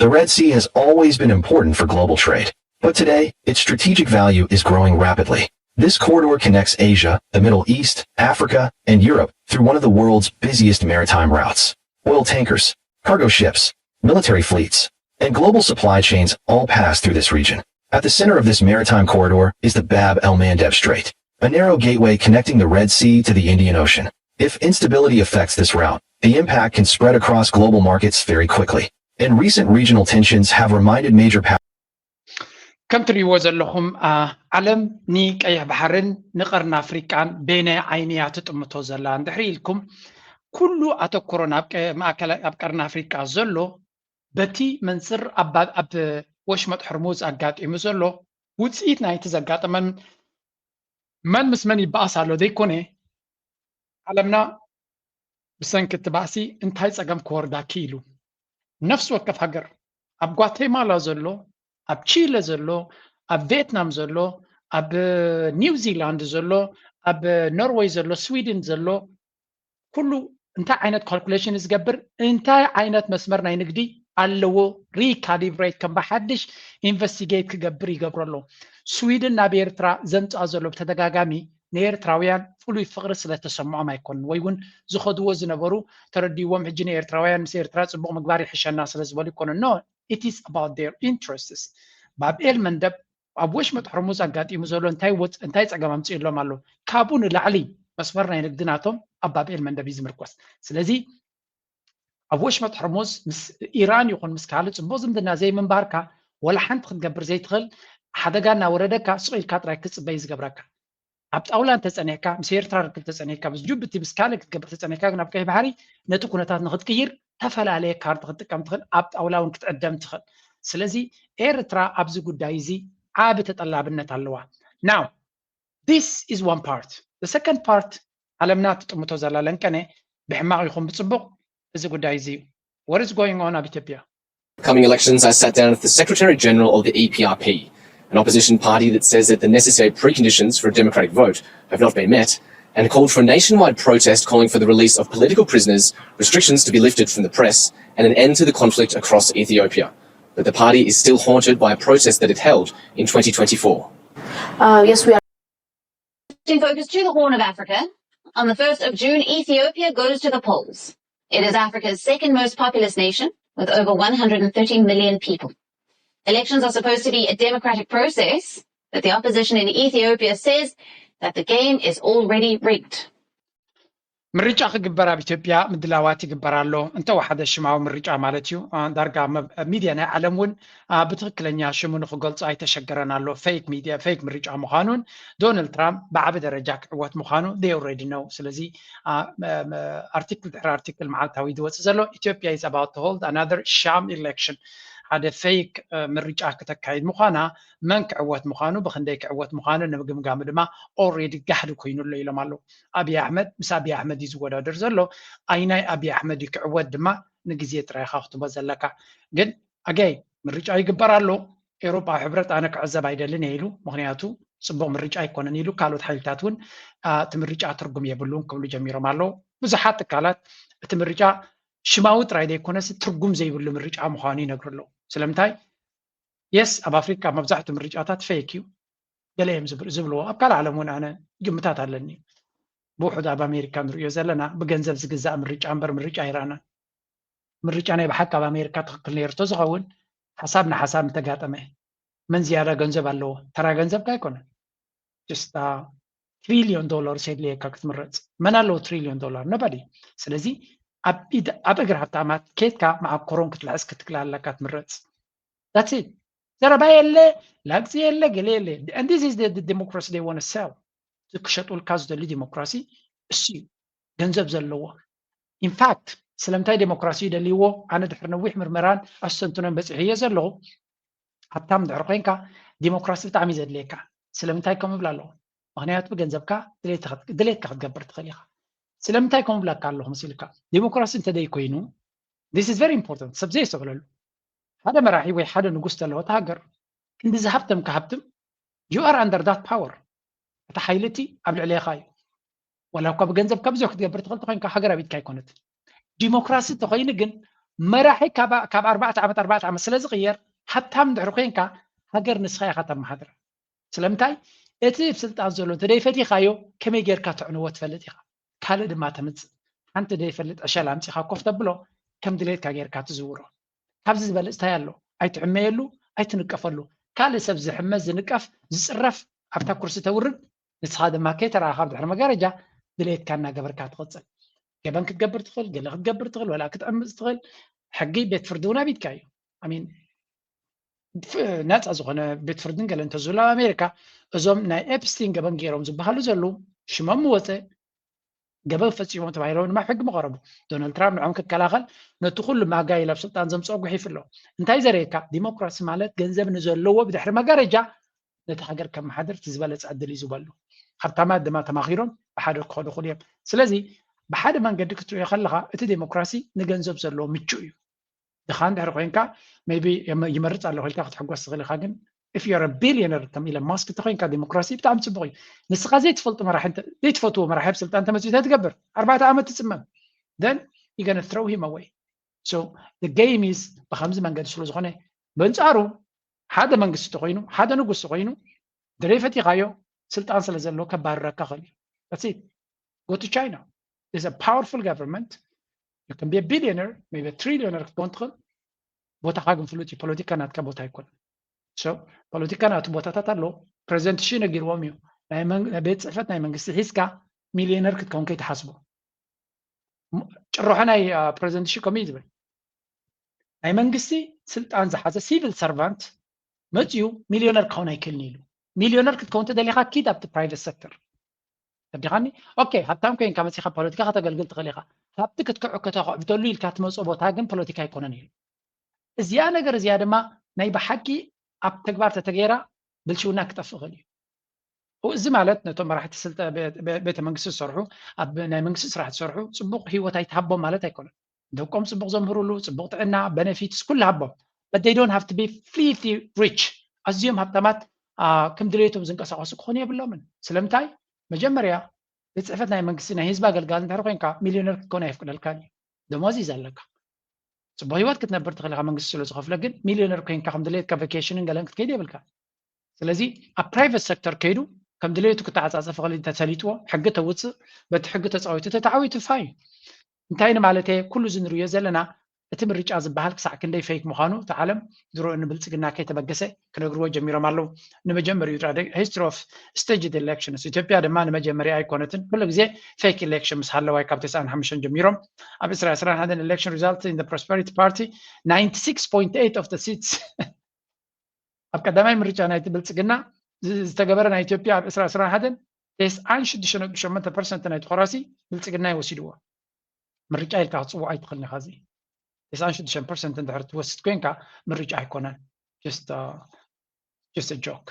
The Red Sea has always been important for global trade, but today, its strategic value is growing rapidly. This corridor connects Asia, the Middle East, Africa, and Europe through one of the world's busiest maritime routes. Oil tankers, cargo ships, military fleets, and global supply chains all pass through this region. At the center of this maritime corridor is the Bab el-Mandeb Strait, a narrow gateway connecting the Red Sea to the Indian Ocean. If instability affects this route, the impact can spread across global markets very quickly. And recent regional tensions have reminded major powers. كم تريوا زلهم علم ني قيح بحرن نقرن أفريقيان بين عينيات تطمتو زلان دحري لكم كله أتكرنا ماكل أبقرن أفريقيا زلو بتي منصر أب وشمت حرموز أقات إمزلو وتسيت نايت زقات من مسمني بأسالو دي كوني علمنا بسنك التباسي انتهي سقم كوردا كيلو نفس وقف هجر أب غواتيمالا زلو أب تشيلي زلو أب فيتنام زلو أب نيوزيلاند زلو أب نرويج زلو سويدن زلو كله انت عينت كالكوليشن زقبر انت عينت مسمرنا ينقدي اللو ريكاليبريت كم بحدش انفستيجيت كقبر يقبرلو سويدن نابيرترا زنت أزلو بتدقاقامي نيرتراويان فلوي فقر سلا تسمعوا ما يكون ويون زخدوا زنبرو ترديوم حجي نيرتراويان سيرترا صبغ مقباري حش الناس لازم يكونوا no it is about their interests باب المندب أبوش متحرموز أقاتي مزولو انتاي تساقام امتصير لهم قالو كابون العلي مسمرنا ينقدناتهم أباب المندب يزمركوس سلازي أبوش متحرموز مس إيران يكون مسكالت بوزم دنا زي من باركا ولا حنت تقبر زي تخل حدا قالنا وردك سؤال كاتراي كسب بيز قبرك أبت أولا تسأنيكا مسير ترى تسأنيكا بس جوب بتبسكالك تقبر تسأنيكا قلنا بكي بحري نتوكو نتات نخد كير تفل عليك كارت خد كم تخل أبت أولا ونكتقدم تخل سلازي إيرترا أبزو قدايزي عابت تطلع بالنتالوا now this is one part the second part علمنات تمتوزالا لنكني بحماق يخون بتصبق إذا قدايزي what is going on أبتبيا Coming elections, I sat down with the Secretary General of the EPRP, an opposition party that says that the necessary preconditions for a democratic vote have not been met, and called for a nationwide protest calling for the release of political prisoners, restrictions to be lifted from the press, and an end to the conflict across Ethiopia. But the party is still haunted by a protest that it held in 2024. Yes, we are. Focus to the Horn of Africa. On the 1st of June, Ethiopia goes to the polls. It is Africa's second most populous nation, with over 130 million people. Elections are supposed to be a democratic process, but the opposition in Ethiopia says that the game is already rigged. مريجا خجبرا بإثيوبيا مدلواتي جبرالو أنت واحد الشماو مريجا مالتيو دارجا ميديا عالمون بتركلنيا شمون خجلت أي تشجرنا له fake media fake مريجا مخانون دونالد ترامب بعد رجاك قوات مخانو they already know سلزي article معلتاوي دوت زلو Ethiopia is about to hold another sham election هذا فيك مريجا كتكايد مخانا منك عوات مخانو بخنديك عوات مخانو نبقى مقام دما already قحدو كينو الليلة مالو أبي أحمد مس أبي أحمد يزود درزلو أيناي أبي أحمد يكعود دما نجزيت رايح أخته بزلكا جد أجاي مريجا يقبرالو أوروبا حبرت أنا كعزب عيدلنا يلو مغنياتو صبوا مريجا يكون نيلو كالو تحيلتاتون تمريجا ترجم يبلون كملو جميرو مالو بزحات كالات تمريجا شماوت رايدي كونس ترجم زي بلو مريجا مخاني نقرلو سلامتاي يس أب أفريقيا مبزحت مريجاتات فيكيو دلهم زبلو أبقى العالمون أنا جمتات علني بوحد أب أمريكا نريو زلنا بجنزب زجزاء مريجا إيرانا مريجا أنا بحكي أب أمريكا تقل يرتو زغون حسابنا حساب متقاتمه من زيادة جنزب اللو ترى جنزب كايكون just $1 trillion سيد ليه كاكت مرت من اللو $1 trillion nobody سلزي أب أقرأ حتى ما كيتكا مع كورون كتلعس كتكلا لكات مرت that's it ترى بايلة لاكسي يلا قليلة and this is the democracy they want to sell تكشطوا الكاز دل ديمقراطي السي جنزب زلوا in fact سلامتاي ديمقراطي دلي هو أنا دحرنا ويح مرمران أستنتنا بس هي زلوا حتى من دحرقينك ديمقراطي بتعمي زد ليك سلامتاي كم بلالو مغنيات بجنزبك دليت كخد جبرت خليها سلامتاي كم بلا كارلو مسيلك ديمقراطي انت داي كوينو this is very important سبزي سغلل هذا مراحي وي حدا نقصت له تهجر كنت ذهبتم كهبتم you are under that power تحيلتي قبل عليه خاي ولو كب جنزب كبزو كتجبر تقول تخين كحجر بيت كاي كونت ديمقراطي تخين جن መራሒ ካብ 4 ዓመት ስለ ዝቕየር ሓብታም ድሕሪ ኮንካ ሃገር ንስኻ ኢኻ ተመሓድር ስለምንታይ እቲ ስልጣን ዘሎ እንተደይፈቲኻዮ ከመይ ጌርካ ትዕንዎ ትፈልጥ ኢኻ ካልእ ድማ ተምፅእ ሓንቲ ደይፈልጥ ዕሸል ኣምፂኻ ኮፍ ተብሎ ከም ድሌትካ ጌርካ ትዝውሮ ካብዚ ዝበልፅ እንታይ ኣሎ ኣይትዕመየሉ ኣይትንቀፈሉ ካልእ ሰብ ዝሕመ ዝንቀፍ ዝፅረፍ ኣብታ ኩርሲ ተውርድ ንስኻ ድማ ከይተረኣኻ ብድሕሪ መጋረጃ ድሌትካ እናገበርካ ትቕፅል ገበን ክትገብር ትኽእል ገለ ክትገብር ትኽእል ወላ ክትዕምፅ ትኽእል ሕጊ ቤት ፍርዲ እውን ኣቢድካ እዩ ኣሚን ነፃ ዝኾነ ቤት ፍርድን ገለ እንተዝህሉ ኣብ ኣሜሪካ እዞም ናይ ኤፕስቲን ገበን ገይሮም ዝበሃሉ ዘለዉ ሽሞም ወፀ ገበን ፈፂሞም ተባሂሎም ድማ ሕጊ መቐረቡ ዶናልድ ትራምፕ ንዖም ክከላኸል ነቲ ኩሉ ማጋይ ናብ ስልጣን ዘምፅኦ ጉሒፍ ኣሎ እንታይ ዘርእየካ ዲሞክራሲ ማለት ገንዘብ ንዘለዎ ብድሕሪ መጋረጃ ነቲ ሃገር ከመሓድር እቲ ዝበለፀ ዕድል እዩ ዝበሉ ሃብታማት ድማ ተማኺሮም ብሓደ ክኸዱ ይኽእሉ እዮም ስለዚ ብሓደ መንገዲ ክትሪኦ ከለካ እቲ ዴሞክራሲ ንገንዘብ ዘለዎ ምቹእ እዩ ድኻ እንድሕሪ ኮንካ ሜቢ ይመርፅ ኣለኹ ኢልካ ክትሕጎስ ትኽእል ኢኻ ግን if you're a billionaire ከም ኢለን ማስክ እንተኮይንካ ዴሞክራሲ ብጣዕሚ ፅቡቅ እዩ ንስኻ ዘይትፈትዎ መራሒ ኣብ ስልጣን ተመፅኡ እንታይ ትገብር 4 ዓመት ትፅመም then you're going to throw him away so the game is ብከምዚ መንገዲ ስለ ዝኾነ በንፃሩ ሓደ መንግስቲ ተኮይኑ ሓደ ንጉስ ኮይኑ ድረይፈቲኻዮ ስልጣን ስለ ዘለዎ ከባርረካ ክእል እዩ that's it go to China there's a powerful government you can be a billionaire maybe a trillionaire ክትኮን ትኽእል ቦታኻ ግን ፍሉጥ እዩ ፖለቲካ ናትካ ቦታ ኣይኮነን so ፖለቲካ ናቱ ቦታታት ኣሎ ፕሬዚደንት ሺ ነጊርዎም እዩ ናይ ቤት ፅሕፈት ናይ መንግስቲ ሒዝካ ሚልዮነር ክትከውን ከይተሓስቦ ጭርሖ ናይ ፕሬዚደንት ሺ ከመይ ዝብል ናይ መንግስቲ ስልጣን ዝሓዘ ሲቪል ሰርቫንት መፅኡ ሚልዮነር ክኸውን ኣይክእልን ኢሉ ሚልዮነር ክትከውን ተደሊኻ ኪድ ኣብቲ ፕራይቬት ሴክተር ተዲኻኒ ኦኬ ሃብታም ኮይንካ መፂኻ ፖለቲካ ከተገልግል ትኽእል ኢኻ ሃብቲ ክትክዑ ከተኽዕብተሉ ኢልካ ትመፅኦ ቦታ ግን ፖለቲካ ኣይኮነን ኢሉ እዚኣ ነገር እዚኣ ድማ ናይ ብሓቂ ኣብ ተግባር ተተገይራ ብልሽውና ክጠፍእ ክእል እዩ እዚ ማለት ነቶም መራሕቲ ቤተ መንግስቲ ዝሰርሑ ኣብ ናይ መንግስቲ ስራሕ ዝሰርሑ ፅቡቅ ሂወት ኣይትሃቦም ማለት ኣይኮነን ደቆም ፅቡቅ ዘምህሩሉ ፅቡቅ ጥዕና ቤነፊትስ ኩሉ ሃቦም but they don't have to be filthy rich ኣዝዮም ሃብታማት ከም ድሌቶም ዝንቀሳቀሱ ክኾኑ የብሎምን ስለምንታይ መጀመርያ ቤት ፅሕፈት ናይ መንግስቲ ናይ ህዝቢ ኣገልጋሊ እንድሕር ኮንካ ሚልዮነር ክትኮን ኣይፍቅደልካን እዩ ደሞዝ እዩ ዘለካ ፅቡቅ ሂወት ክትነብር ትኽእል ኢኻ መንግስቲ ስለ ዝኸፍሎ ግን ሚልዮነር ኮይንካ ከም ድሌትካ ቫኬሽንን ገለን ክትከይድ የብልካ ስለዚ ኣብ ፕራይቬት ሴክተር ከይዱ ከም ድሌቱ ክተዓፃፀፍ ክእል ተሰሊጥዎ ሕጊ ተውፅእ በቲ ሕጊ ተፃዊቱ ተታዓዊቱ ፋይ እንታይ ንማለት ኩሉ ዝንሪዮ ዘለና እቲ ምርጫ ዝበሃል ክሳዕ ክንደይ ፌክ ምዃኑ እቲ ዓለም ዝርኦ ንብልፅግና ከይተበገሰ ክነግርዎ ጀሚሮም ኣለዉ ንመጀመሪኡ ሂስትሪ ኦፍ ስቴጅድ ኤሌክሽንስ ኢትዮጵያ ድማ ንመጀመሪያ ኣይኮነትን ኩሉ ግዜ ፌክ ኤሌክሽን ምስ ሃለዋ ካብ 95 ጀሚሮም ኣብ 2021 ኤሌክሽን ሪዛልት ኢን ፕሮስፐሪቲ ፓርቲ 96.8 of the seats ኣብ ቀዳማይ ምርጫ ናይቲ ብልፅግና ዝተገበረ ናይ ኢትዮጵያ ኣብ 2021 96.8% ናይቲ ቆራሲ ብልፅግና ይወሲድዎ ምርጫ ኢልካ ክትፅውዖ ኣይትኽእልን ኢኻ እዚ 96% እንድሕር ትወስድ ኮንካ ምርጫ ኣይኮነን just a joke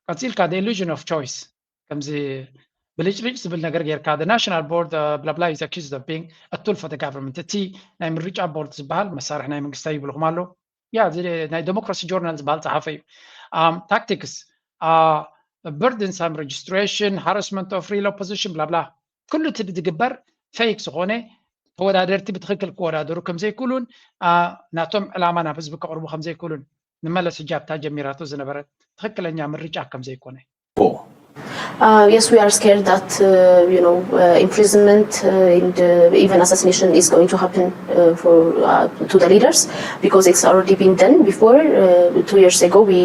ቀፂልካ the illusion of choice ከምዚ ብልጭልጭ ዝብል ነገር ጌርካ the national board blah blah is accused of being a tool for the government እቲ ናይ ምርጫ ቦርድ ዝበሃል መሳርሒ ናይ መንግስቲ ይብልኩም ኣሎ ያ ናይ ዴሞክራሲ ጆርናል ዝበሃል ፀሓፈ እዩ tactics burdensome registration harassment of real opposition blah blah ኩሉ እቲ ዝግበር ፌክ ዝኾነ ተወዳደርቲ ብትክክል ክወዳደሩ ከም ዘይክእሉን ናቶም ዕላማ ናብ ህዝቢ ከቅርቡ ከም ዘይክእሉን ንመለስ ሕጃብታ ጀሚራቶ ዝነበረት ትክክለኛ ምርጫ ከም ዘይኮነ Yes, we are scared that imprisonment and even assassination is going to happen to the leaders because it's already been done before. 2 years ago, we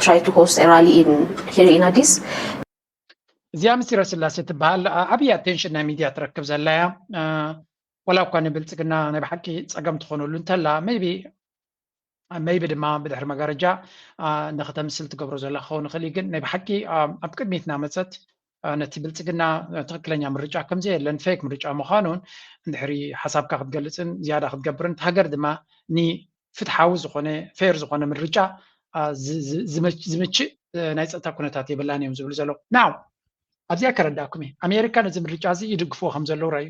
tried to host a rally here in Addis. እዚኣ ምስጢረ ስላሴ ትበሃል ዓብዪ ኣቴንሽን ናይ ሚድያ ትረክብ ዘላ እያ ወላ እኳ ንብልፅግና ናይ ብሓቂ ፀገም ትኾነሉ እንተላ maybe ድማ ብድሕሪ መጋረጃ ንኽተምስል ትገብሮ ዘላ ክኸውን ይኽእል ግን ናይ ብሓቂ ኣብ ቅድሚትና መፀት ነቲ ብልፅግና ትክክለኛ ምርጫ ከምዘየለን ፌክ ምርጫ ምዃኑን እንድሕሪ ሓሳብካ ክትገልፅን ዝያዳ ክትገብርን ሃገር ድማ ንፍትሓዊ ዝኾነ ፌር ዝኾነ ምርጫ ዝምችእ ናይ ፀጥታ ኩነታት የብላን እዮም ዝብሉ ዘለዉ ናው ኣብዚኣ ከረዳእኩም እየ ኣሜሪካ ነዚ ምርጫ እዚ ይድግፍዎ ከም ዘለዉ ራእዩ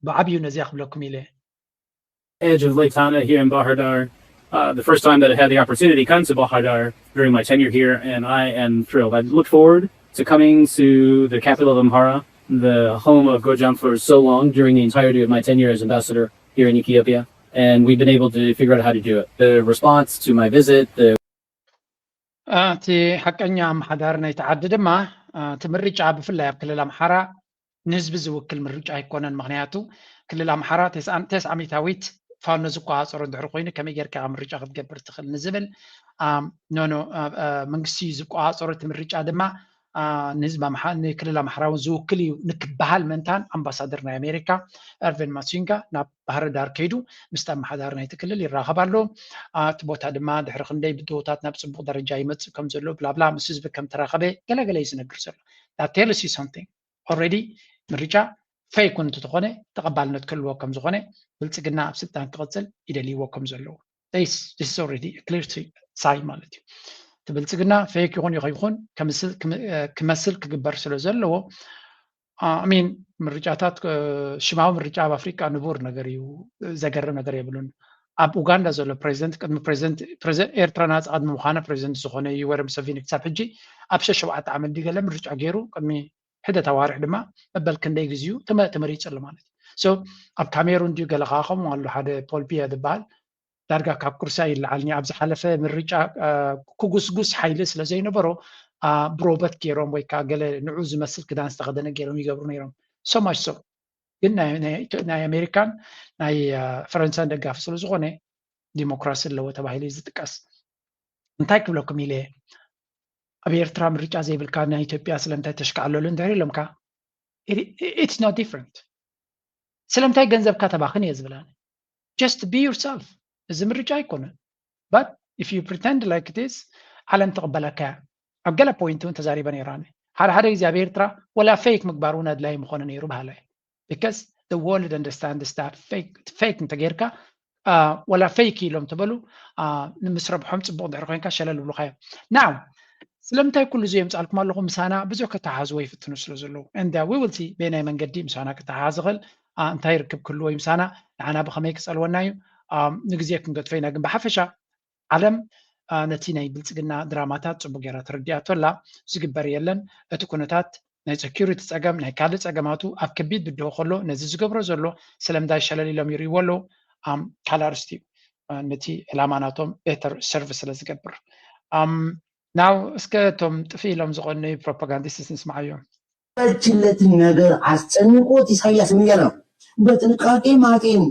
بعبيو نزيخ بلكم إليه. Edge of Lake Tana here in Bahir Dar. The first time that I had the opportunity to come to Bahir Dar during my tenure here, and I am thrilled. I look forward to coming to the capital of Amhara, the home of Gojam for so long during the entirety of my tenure as ambassador here in Ethiopia. and we've been able to figure out how to do it. The response to my visit, تي حقنيا محدارنا يتعدد ما تمرج عاب في الله كل الأمحرة نسبة زوج المرج أيقونن مغنياتو كل الأمحرة تسعة ميتاويت فان نزقوا عصر الدحرقين كم يجرك كامرج أخذ جبر تخل نزبل نونو منقسي زقوا عصر تمرج عدما نسبة محل كل الأمحرة وزوج كلي نكبهال منتان أمباسادرنا أمريكا إرفين ماسينغا ناب بحر دار كيدو مستم محدارنا يتكلل اللي راقبالو تبوت هذا ما دحر خندي بدوتات نفس بو درجة يمت كم زلو بلا بلا مسز بكم تراقبه قلا يسنقر زلو that tells you something already مرجع فيكون تتقونه تقبلنا كل وكم زغونه بلتقنا بستان قتل إدلي وكم زلو this is already a clear sign مالتي تبلتقنا فيك يكون كمثل كجبر سلو زلو أمين مرجعات شماو مرجع بأفريقيا نبور نجاري وزجر نجاري يبلون أب أوغندا زلو president إيرترانات عاد مخانة president زخونة يورم سفينك تابجي أبشة شوعة عمل دي قلم مرجع غيره كمي حدا توارح دما قبل كندي جزيو تمريج الله مالتي so أب كاميرون ديو قال خاخم والله هذا بول بيا دبال درجة كاب كرسي اللي علني أبز حلفة مرجع كوجس حيلس لزين برو بروبت كيروم ويكا قال نعوز مثل كده استخدمنا كيروم يقبرون يروم so much so قلنا ناي أمريكان ناي فرنسا دقة في سلوزغونة ديمقراطية اللي هو تبعي لي زتكاس نتاكل لكم إليه أبي إرترا مرجع زي بالكان إثيوبيا سلمتها تشكال لون داري لهم كا it's not different سلمتها جنزب كاتب آخر يزبلان just be yourself إذا مرجع يكون but if you pretend like this على تقبلك أبقى point وأنت زاري بنيراني هذا إذا أبي إرترا ولا fake مقبارون أدلاي مخون نيرو بهاله because the world understands that fake أنت غيرك ولا fake لهم تبلو نمسرب حمص بعض عرقين كشلل ولا now سلمتها كل زي مسألكم الله مسانا بزوج كتعازوي في التنسل زلو and we will see بين من قديم مسانا كتعازغل أنت يركب كل وين مسانا أنا بخميك أسأل ونايو نجزيكم قد فينا جنب حفشة علم نتينا يبلتقنا دراماتات وبقرات رديات ولا زجبر يلن تكونتات ناي security تسأجم ناي كالة تسأجماتو أكبيد بده خلو نزيز جبر زلو سلم داي شلالي لهم يري ولو كالارستي نتي الأماناتهم better service لزجبر now እስከቶም ጥፊሎም ዝቆነ ፕሮፓጋንዲስት ንስማዓዮ እችለት ነገር አስጨንቆት ኢሳያስ ምን ያለው በጥንቃቄ ማጤን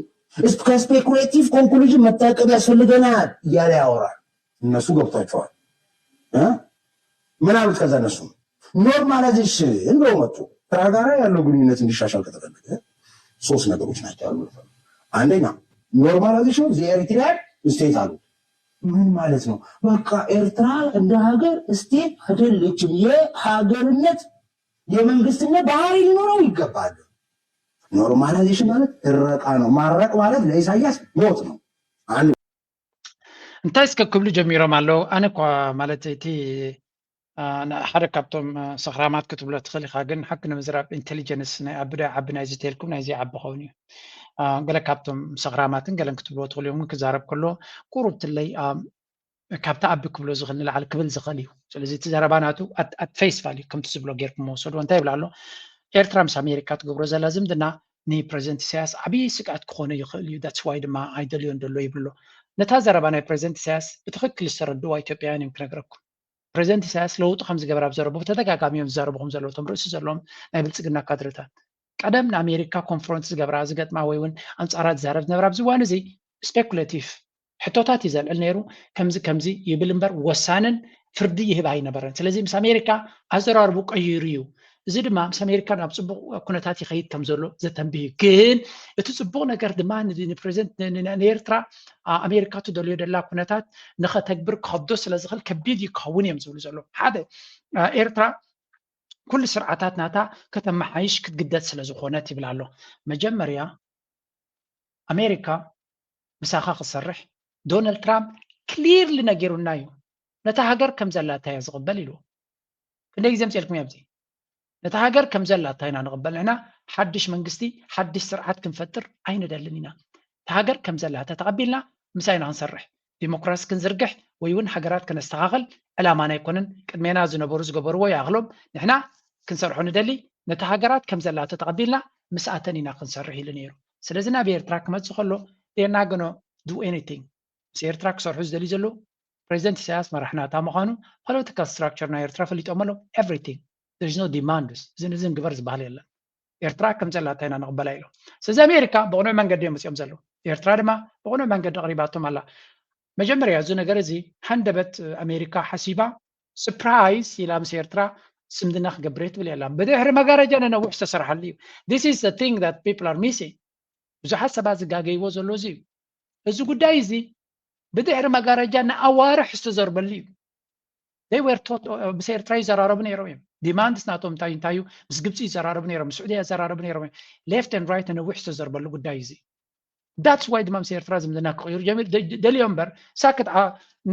ከስፔኩሌቲቭ ኮንክሉዥን መታቀብ ያስፈልገናል እያለ ያወራል። እነሱ ገብቷቸዋል ምን አሉት? ከዛ እነሱ ኖርማላይዜሽን ብለው መጡ። ከጋራ ያለው ግንኙነት እንዲሻሻል ከተፈለገ ሶስት ነገሮች ናቸው ያሉት። አንደኛ ኖርማላይዜሽን ዘኤሪትሪያን ስቴት አሉ። ምን ማለት ነው? በቃ ኤርትራ እንደ ሀገር ስቴት አይደለችም። የሀገርነት የመንግስትነት ባህሪ ሊኖረው ይገባል። ኖርማላይዜሽን ማለት እረቃ ነው። ማረቅ ማለት ለኢሳያስ ሞት ነው። እንታይ እስከ ክብሉ ጀሚሮም ኣለው ኣነ እኳ ማለት እቲ ሓደ ካብቶም ሰኽራማት ክትብሎ ትኽእል ኢኻ ግን ሓቂ ንምዝራብ ኢንቴሊጀንስ ናይ ዓቢ ናይ ዝቴልኩም ናይዚ ዓቢ ኸውን እዩ ገለ ካብቶም ሰኽራማትን ገለን ክትብሎ ትኽእል እዮም ክዛረብ ከሎ ቁሩብ ትለይ ካብቲ ዓቢ ክብሎ ዝኽእል ንላዕሊ ክብል ዝኽእል እዩ ስለዚ እቲ ዘረባ ናቱ ኣት ፌስ ቫልዩ ከምቲ ዝብሎ ጌርኩም መወሰዱ እንታይ ይብላ ኣሎ ኤርትራ ምስ ኣሜሪካ ትገብሮ ዘላ ዝምድና ንፕሬዚደንት ኢሳያስ ዓብዪ ስግኣት ክኾነ ይኽእል እዩ ዳትስ ዋይ ድማ ኣይደልዮን ደሎ ይብሎ ነታ ዘረባ ናይ ፕሬዚደንት ኢሳያስ ብትክክል ዝተረድእዋ ኢትዮጵያውያን እዮም ክነግረኩም ፕሬዚደንት ኢሳያስ ለውጡ ከም ዝገበራ ብዘረቡ ብተደጋጋሚ እዮም ዝዛረብኩም ዘለዎም ርእሲ ዘለዎም ናይ ብልፅግና ካድረታት ቀደም ንኣሜሪካ ኮንፈረንስ ዝገብራ ዝገጥማ ወይ እውን ኣንፃራ ዝዛረብ ዝነበራ ኣብዚ እዋን እዚ ስፔኩሌቲቭ ሕቶታት እዩ ዘልዕል ነይሩ ከምዚ ይብል እምበር ወሳንን ፍርዲ ይህብ ኣይነበረን ስለዚ ምስ ኣሜሪካ ኣዘራርቡ ቀይሩ እዩ እዚ ድማ ምስ ኣሜሪካ ናብ ፅቡቅ ኩነታት ይኸይድ ከም ዘሎ ዘተንብዩ ግን እቲ ፅቡቅ ነገር ድማ ንፕሬዚደንት ንኤርትራ ኣሜሪካ ትደልዮ ደላ ኩነታት ንኸተግብር ክከብዶ ስለዝኽእል ከቢድ ይከውን እዮም ዝብሉ ዘሎ ሓደ ኤርትራ ኩሉ ስርዓታት ናታ ከተመሓይሽ ክትግደድ ስለዝኾነት ይብላ ኣሎ መጀመርያ ኣሜሪካ ምሳኻ ክሰርሕ ዶናልድ ትራምፕ ክሊርሊ ነጊሩና እዩ ነታ ሃገር ከም ዘላታ እያ ዝቕበል ኢሉ ክንደይ ግዜ ምፅልኩም እያ ብዚ ነታ ሃገር ከም ዘላታ ኢና ንቕበል ንሕና ሓድሽ መንግስቲ ሓድሽ ስርዓት ክንፈጥር ኣይንደልን ኢና እታ ሃገር ከም ዘላታ ተቐቢልና ምሳይና ክንሰርሕ ዲሞክራሲ ክንዝርግሕ ወይ እውን ሃገራት ከነስተኻኸል ዕላማና ኣይኮነን ቅድሜና ዝነበሩ ዝገበርዎ ይኣኽሎም ንሕና ክንሰርሖ ንደሊ ነታ ሃገራት ከም ዘላታ ተቐቢልና ምስኣተን ኢና ክንሰርሕ ኢሉ ነይሩ ስለዚ ናብ ኤርትራ ክመፅእ ከሎ they're not going to do anything ኤርትራ ክሰርሑ ዝደልዩ ዘለዉ ፕሬዚደንት ኢሳያስ መራሕናታ ምዃኑ ፖለቲካል ስትራክቸር ናይ ኤርትራ ፈሊጦም ኣለዉ ኤቭሪቲንግ there's no demands ዝን ግበር ዝበሃል የለን ኤርትራ ከም ዘላታ ኢና ንቕበላ ኢሎም ስለዚ ኣሜሪካ ብቕኑዕ መንገዲ እዮም መፅኦም ዘለዉ ኤርትራ ድማ ብቕኑዕ መንገዲ ኣቕሪባቶም ኣላ መጀመርያ እዚ ነገር እዚ ሃንደበት ኣሜሪካ ሓሲባ surprise ኢላ ምስ ኤርትራ ስምድና ክገብር ትብል የላ ብድሕሪ መጋረጃ ነነዊሕ ዝተሰርሐሉ እዩ this is the thing that people are missing ብዙሓት ሰባት ዝጋገይዎ ዘሎ እዚ እዩ እዚ ጉዳይ እዚ ብድሕሪ መጋረጃ ንኣዋርሕ ዝተዘርበሉ እዩ they were taught ምስ ኤርትራ ይዘራረቡ ነይሮም እዮም ዲማንድስ ናቶም እንታይ እዩ ምስ ግብፂ ይዘራረቡ ነይሮም ምስ ዑድያ ይዘራረቡ ነይሮም ሌፍት ኤንድ ራይት ነዊሕ ዝተዘርበሉ ጉዳይ እዚ that's why ድማ ምስ ኤርትራ ዝምድና ክቕይሩ ጀሚር ደልዮም እምበር ሳክት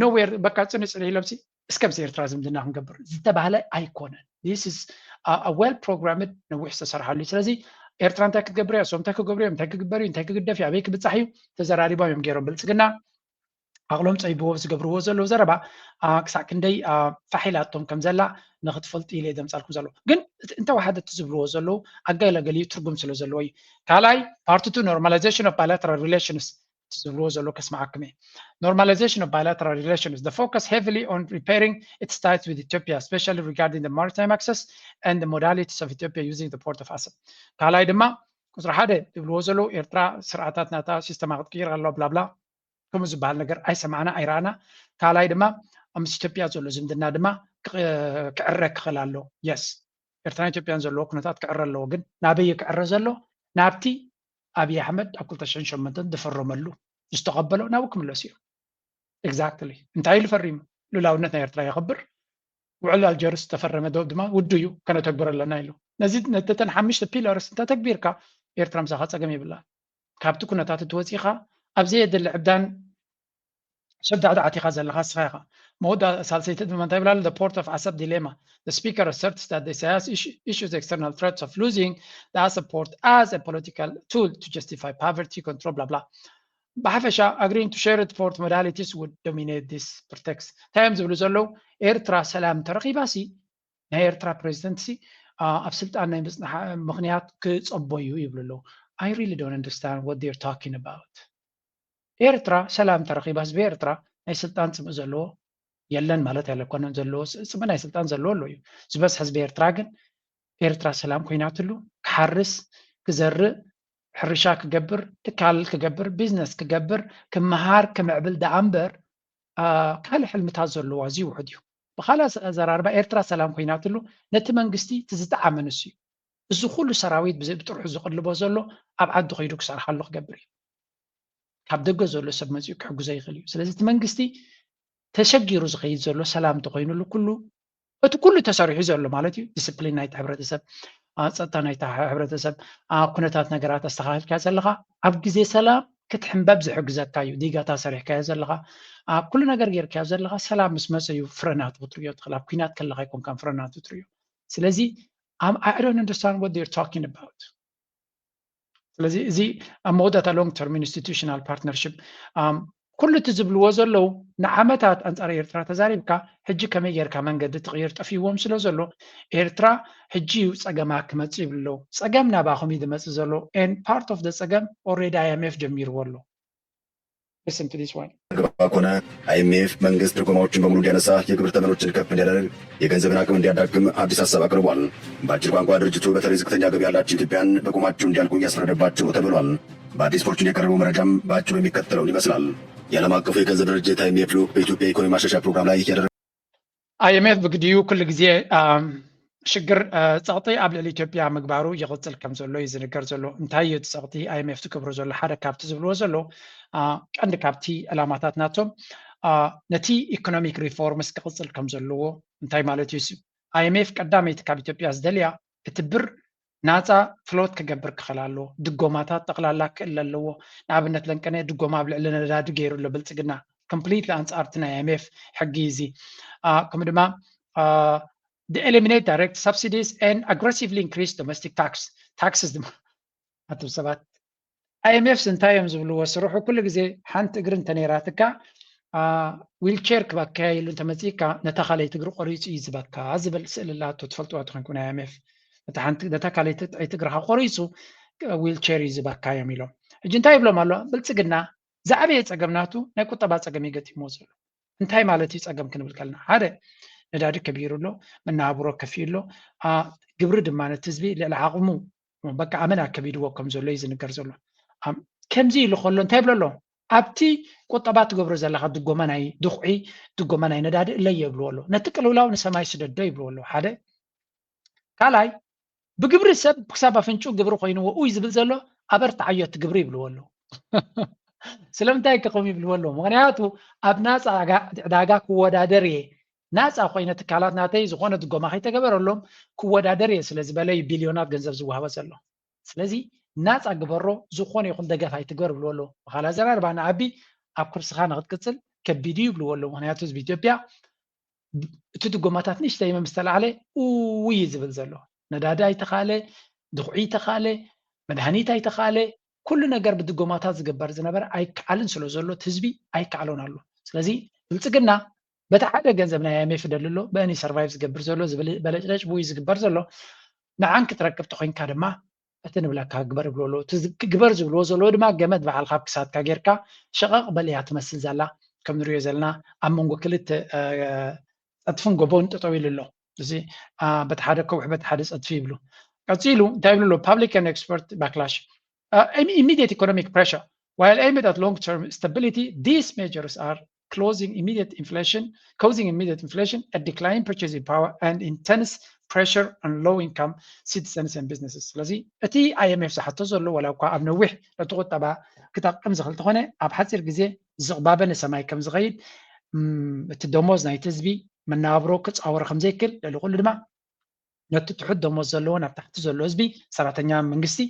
nowhere በቃ ፅንፅን ኢሎምሲ እስከ ምስ ኤርትራ ዝምድና ክንገብር ዝተባህለ ኣይኮነን this is a well programmed ነዊሕ ዝተሰርሐሉ ስለዚ ኤርትራ እንታይ ክትገብር እያ እሶም እንታይ ክገብሩ እዮም እንታይ ክግበር እዩ እንታይ ክግደፍ እዩ ኣበይ ክብፃሕ እዩ ተዘራሪቦም እዮም ገይሮም ብልፅግና ኣቕሎም ፀይብዎ ዝገብርዎ ዘለዉ ዘረባ ክሳዕ ክንደይ ፋሒላቶም ከም ዘላ ንክትፈልጡ ኢለ ደምፃልኩም ዘለዉ ግን እንተወሓደት ዝብልዎ ዘለዉ ኣጋይለገሊዩ ትርጉም ስለ ዘለዎ እዩ ካልኣይ ፓርቲ ቱ ኖርማላይዜሽን ኦፍ ባይላተራል ሪሌሽንስ ዝብልዎ ዘሎ ከስማዓኩም እየ normalization of bilateral relations the focus heavily on repairing its ties with Ethiopia especially regarding the maritime access and the modalities of Ethiopia using the port of Assab ካልኣይ ድማ ቁፅሪ ሓደ ዝብልዎ ዘለዉ ኤርትራ ስርዓታት ናታ ሲስተማ ክትቅይር ኣሎ ብላ ብላ ከምኡ ዝበሃል ነገር ኣይሰማዕና ኣይረኣና ካልኣይ ድማ ምስ ኢትዮጵያ ዘሎ ዝምድና ድማ ክዕረ ክኽእል ኣሎ የስ ኤርትራን ኢትዮጵያን ዘለዎ ኩነታት ክዕረ ኣለዎ ግን ናበየ ክዕረ ዘሎ ናብቲ ኣብይ ኣሕመድ ኣብ 2008 ዝፈረመሉ ዝተቐበሎ ናብኡ ክምለስ እዩ ኤግዛክትሊ እንታይ ዝፈሪሙ ሉላውነት ናይ ኤርትራ ይኽብር ውዕል ኣልጀርስ ዝተፈረመ ድማ ውዱ እዩ ከነተግብር ኣለና ኢሉ ነዚ ነተን 5 ፒለርስ እንተተግቢርካ ኤርትራ ምሳኻ ፀገም ይብላ ካብቲ ኩነታት እትወፂኻ ኣብዚ የድሊ ዕብዳን شبدأ عتيقة زلخا سخيخة مودا سالسيت من تبلال the port of Assab dilemma the speaker asserts that the Isaias issues external threats of losing the Assab port as a political tool to justify poverty control blah blah بحفشة agreeing to shared port modalities would dominate this pretext times بلوزلو إيرترا سلام ترقيباسي إيرترا presidency أبسلت أنا بس مغنيات كتصبويو يبلو I really don't understand what they're talking about ኤርትራ ሰላም ተረኺባ ህዝቢ ኤርትራ ናይ ስልጣን ፅምእ ዘለዎ የለን ማለት ኣይኮነን ዘለዎ ፅምእ ናይ ስልጣን ዘለዎ ኣሎ እዩ ዝበዝሕ ህዝቢ ኤርትራ ግን ኤርትራ ሰላም ኮይናትሉ ክሓርስ ክዘርእ ሕርሻ ክገብር ትካል ክገብር ቢዝነስ ክገብር ክመሃር ክምዕብል ዳኣ እምበር ካልእ ሕልምታት ዘለዎ እዚ ውሕድ እዩ ብካልእ ኣዘራርባ ኤርትራ ሰላም ኮይናትሉ ነቲ መንግስቲ ትዝጠዓመንስ እዩ እዚ ኩሉ ሰራዊት ብጥርሑ ዝቕልቦ ዘሎ ኣብ ዓዲ ከይዱ ክሰርሓሉ ክገብር እዩ ካብ ደገ ዘሎ ሰብ መፅኡ ክሕግዞ ይኽእል እዩ ስለዚ እቲ መንግስቲ ተሸጊሩ ዝኸይድ ዘሎ ሰላም ተኮይኑሉ ኩሉ እቲ ኩሉ ተሰሪሑ ዘሎ ማለት እዩ ዲስፕሊን ናይቲ ሕብረተሰብ ፀጥታ ናይቲ ሕብረተሰብ ኩነታት ነገራት ኣስተኻኺልካ ዘለኻ ኣብ ግዜ ሰላም ክትሕንበብ ዝሕግዘካ እዩ ዲጋታ ሰሪሕካዮ ዘለኻ ኩሉ ነገር ጌርካዮ ዘለኻ ሰላም ምስ መፀ እዩ ፍረናቱ ክትሪኦ ትኽእል ኣብ ኩናት ከለኻ ይኮንካ ፍረናቱ ትሪኦ ስለዚ I don't understand what they're talking about ስለዚ እዚ መወዳእታ ሎንግ ተርም ኢንስቲቱሽናል ፓርትነርሽፕ ኩሉ እቲ ዝብልዎ ዘለዉ ንዓመታት ኣንፃር ኤርትራ ተዛሪብካ ሕጂ ከመይ ጌርካ መንገዲ ትቕይር ጠፊዎም ስለ ዘሎ ኤርትራ ሕጂ እዩ ፀገማ ክመፅእ ይብሉ ፀገም ናባኹም እዩ ዝመፅእ ዘሎ and part of the ፀገም already IMF ጀሚርዎ ኣሎ listen to this one ከሆነ IMF መንግስት ድጎማዎችን በሙሉ እንዲያነሳ የግብር ተመኖችን ከፍ እንዲያደርግ የገንዘብን አቅም እንዲያዳክም አዲስ ሀሳብ አቅርቧል። በአጭር ቋንቋ ድርጅቱ በተለይ ዝቅተኛ ገቢ ያላቸው ኢትዮጵያን በቁማቸው እንዲያልቁ እያስፈረደባቸው ተብሏል። በአዲስ ፎርቹን የቀረበው መረጃም በአጭሩ የሚከተለውን ይመስላል። የዓለም አቀፉ የገንዘብ ድርጅት IMF ልዑክ በኢትዮጵያ ኢኮኖሚ ማሻሻያ ፕሮግራም ላይ ያደረገ IMF ብግድዩ ኩሉ ግዜ ሽግር ፀቕጢ ኣብ ልዕሊ ኢትዮጵያ ምግባሩ ይቕፅል ከም ዘሎ እዩ ዝንገር ዘሎ እንታይ እዩ እቲ ፀቕጢ IMF ትገብሮ ዘሎ ሓደ ካብቲ ዝብልዎ ዘሎ ቀንዲ ካብቲ ዕላማታት ናቶም ነቲ ኢኮኖሚክ ሪፎርምስ ክቕፅል ከም ዘለዎ እንታይ ማለት እዩ IMF ቀዳመይቲ ካብ ኢትዮጵያ ዝደልያ እቲ ብር ናፃ ፍሎት ክገብር ክኽእል ኣለዎ ድጎማታት ጠቕላላ ክእል ኣለዎ ንኣብነት ለንቀነ ድጎማ ኣብ ልዕሊ ነዳዲ ገይሩሎ ብልፅግና ኮምፕሊትሊ ኣንፃርቲ ናይ IMF ሕጊ እዚ ከምኡ ድማ they eliminate direct subsidies and aggressively increase domestic taxes ኣቶም ሰባት IMF እንታይ እዮም ዝብልዎ ስርሑ ኩሉ ግዜ ሓንቲ እግሪ እንተነይራትካ ዊልቸር ክበካ ኢሉ እንተመፂካ ነታ ካልአይቲ እግሪ ቆሪፁ እዩ ዝበካ ዝብል ስእልላቶ ትፈልጥዋ ትኮንኩን IMF ነታ ካልአይቲ እግርካ ቆሪፁ ዊልቸር እዩ ዝበካ እዮም ኢሎም እጅንታይ ይብሎም ኣሎ ብልጽግና ዝዓበየ ጸገምናቱ ናይ ቁጠባ ጸገም ይገጥሞ ዘሎ እንታይ ማለት እዩ ጸገም ክንብል ከለና ሓደ ነዳዲ ከቢሩሎ መናብሮ ከፊሎ ግብሪ ድማ ነቲ ህዝቢ ልዕሊ ዓቕሙ በቃ ኣመና ከቢድዎ ከም ዘሎ እዩ ዝንገር ዘሎ ከምዚ ኢሉ ከሎ እንታይ ይብሎ ኣሎ ኣብቲ ቁጠባ ትገብሮ ዘለካ ድጎማ ናይ ድኹዒ ድጎማ ናይ ነዳዲ እለየ ይብልዎ ኣሎ ነቲ ቅልውላው ንሰማይ ስደዶ ይብልዎ ኣሎ ሓደ ካልኣይ ብግብሪ ሰብ ክሳብ ኣፍንጩ ግብሪ ኮይኑዎ እዩ ዝብል ዘሎ ኣበርታ ዓየት ግብሪ ይብልዎ ኣሎ ስለምንታይ ከኸም ይብልዎ ኣሎ ምክንያቱ ኣብ ናፃ ዕዳጋ ክወዳደር እየ ናፃ ኮይነ ትካላት ናተይ ዝኾነ ድጎማ ከይተገበረሎም ክወዳደር እየ ስለዝበለ ቢልዮናት ገንዘብ ዝወሃበ ዘሎ ስለዚ ናፃ ግበሮ ዝኾነ ይኹን ደገፍ ኣይትግበር ይብልዎ ኣሎ ብኻልእ ኣዘራርባ ንዓቢ ኣብ ኩርስኻ ንክትቅፅል ከቢድ እዩ ይብልዎ ኣሎ ምክንያቱ ህዝቢ ኢትዮጵያ እቲ ድጎማታት ንእሽተይ ምስተላዕለ ውይ ዝብል ዘሎ ነዳዲ ኣይተኻለ ድኹዒ ተኻለ መድሃኒት ኣይተኻለ ኩሉ ነገር ብድጎማታት ዝግበር ዝነበረ ኣይከዓልን ስለ ዘሎ ህዝቢ ኣይከዓሎን ኣሎ ስለዚ ብልጽግና በቲ ሓደ ገንዘብ ናይ IMF ደልሎ በእኒ ሰርቫይቭ ዝገብር ዘሎ በለጭለጭ ብውይ ዝግበር ዘሎ ንዓን ክትረክብ ተኮይንካ ድማ እቲ ንብለካ ግበር ይብልዎ ኣሎ ግበር ዝብልዎ ዘለዎ ድማ ገመድ በዓልካ ኣብ ክሳድካ ጌርካ ሸቐቕ በልያ ትመስል ዘላ ከም ንሪኦ ዘለና ኣብ መንጎ ክልተ ፀጥፍን ጎቦን ጠጠው ኢሉ ኣሎ እዚ በቲ ሓደ ከውሒ በቲ ሓደ ፀጥፊ ይብሉ ቀፂሉ እንታይ ይብሉ ኣሎ ፐብሊክ and expert backlash immediate economic pressure while aimed at long-term stability these measures are causing immediate inflation, a decline in purchasing power, and intense pressure on low-income citizens and businesses. ስለዚህ እቲ IMF ዝሓቶ ዘሎ ወላ እኳ ኣብ ነዊሕ ለተቆጠባ ክጠቅም ዝኽእል ተኾነ ኣብ ሓፂር ግዜ ዝቕባበ ንሰማይ ከም ዝኸይድ እቲ ደሞዝ ናይቲ ህዝቢ መናብሮ ክፃወረ ከም ዘይክእል ልዕሊ ኩሉ ድማ ነቲ ትሑት ደሞዝ ዘለዎ ናብ ታሕቲ ዘሎ ህዝቢ ሰራተኛ መንግስቲ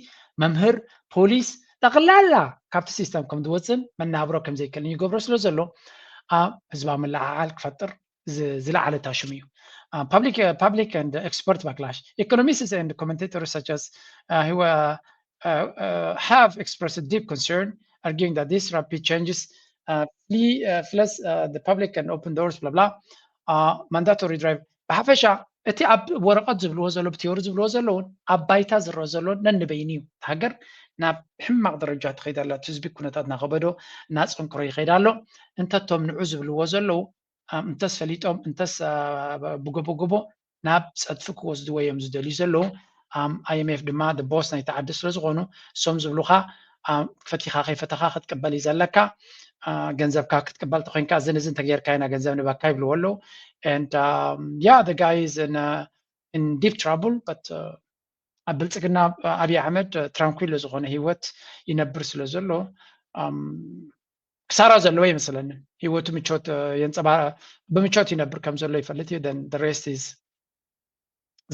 መምህር ፖሊስ ጠቕላላ ካብቲ ሲስተም ከም ዝወፅን መናብሮ ከም ዘይክእል ይገብሮ ስለ ዘሎ ህዝባዊ መለዓዓል ክፈጥር ዝለዓለ ታሽሙ እዩ public and expert backlash economists and commentators such as have expressed deep concern arguing that these rapid changes plus the public and open doors blah blah mandatory drive ብሓፈሻ እቲ ኣብ ወረቐት ዝብልዎ ዘሎ ብቲዮሪ ዝብልዎ ዘለውን ኣብ ባይታ ዝረአ ዘሎ ነንበይን እዩ ሃገር ናብ ሕማቕ ደረጃ ትኸይድ ኣላ ህዝቢ ኩነታት እናኸበዶ እናፀንክሮ ይኸይድ ኣሎ እንተቶም ንዑ ዝብልዎ ዘለው እንተስ ፈሊጦም እንተስ ብጎቦ ናብ ፀጥፊ ክወስድዎ እዮም ዝደልዩ ዘለው IMF ድማ ቦስ ናይ ተዓዲ ስለ ዝኾኑ እሶም ዝብሉካ ፈቲኻ ከይፈተኻ ክትቅበል እዩ ዘለካ ገንዘብካ ክትቅበል ተኮይንካ እዝን ተጌርካ ኢና ገንዘብ ንባካ ይብልዎ ኣለው and yeah the guy is in deep trouble but ብልጽግና አብይ አሕመድ ትራንኩል ዝኾነ ህይወት ይነብር ስለ ዘሎ ክሳራ ዘለዎ ይመስለኒ ህይወቱ ምቾት የንጸባ በምቾት ይነብር ከም ዘሎ ይፈልጥ እዩ then the rest is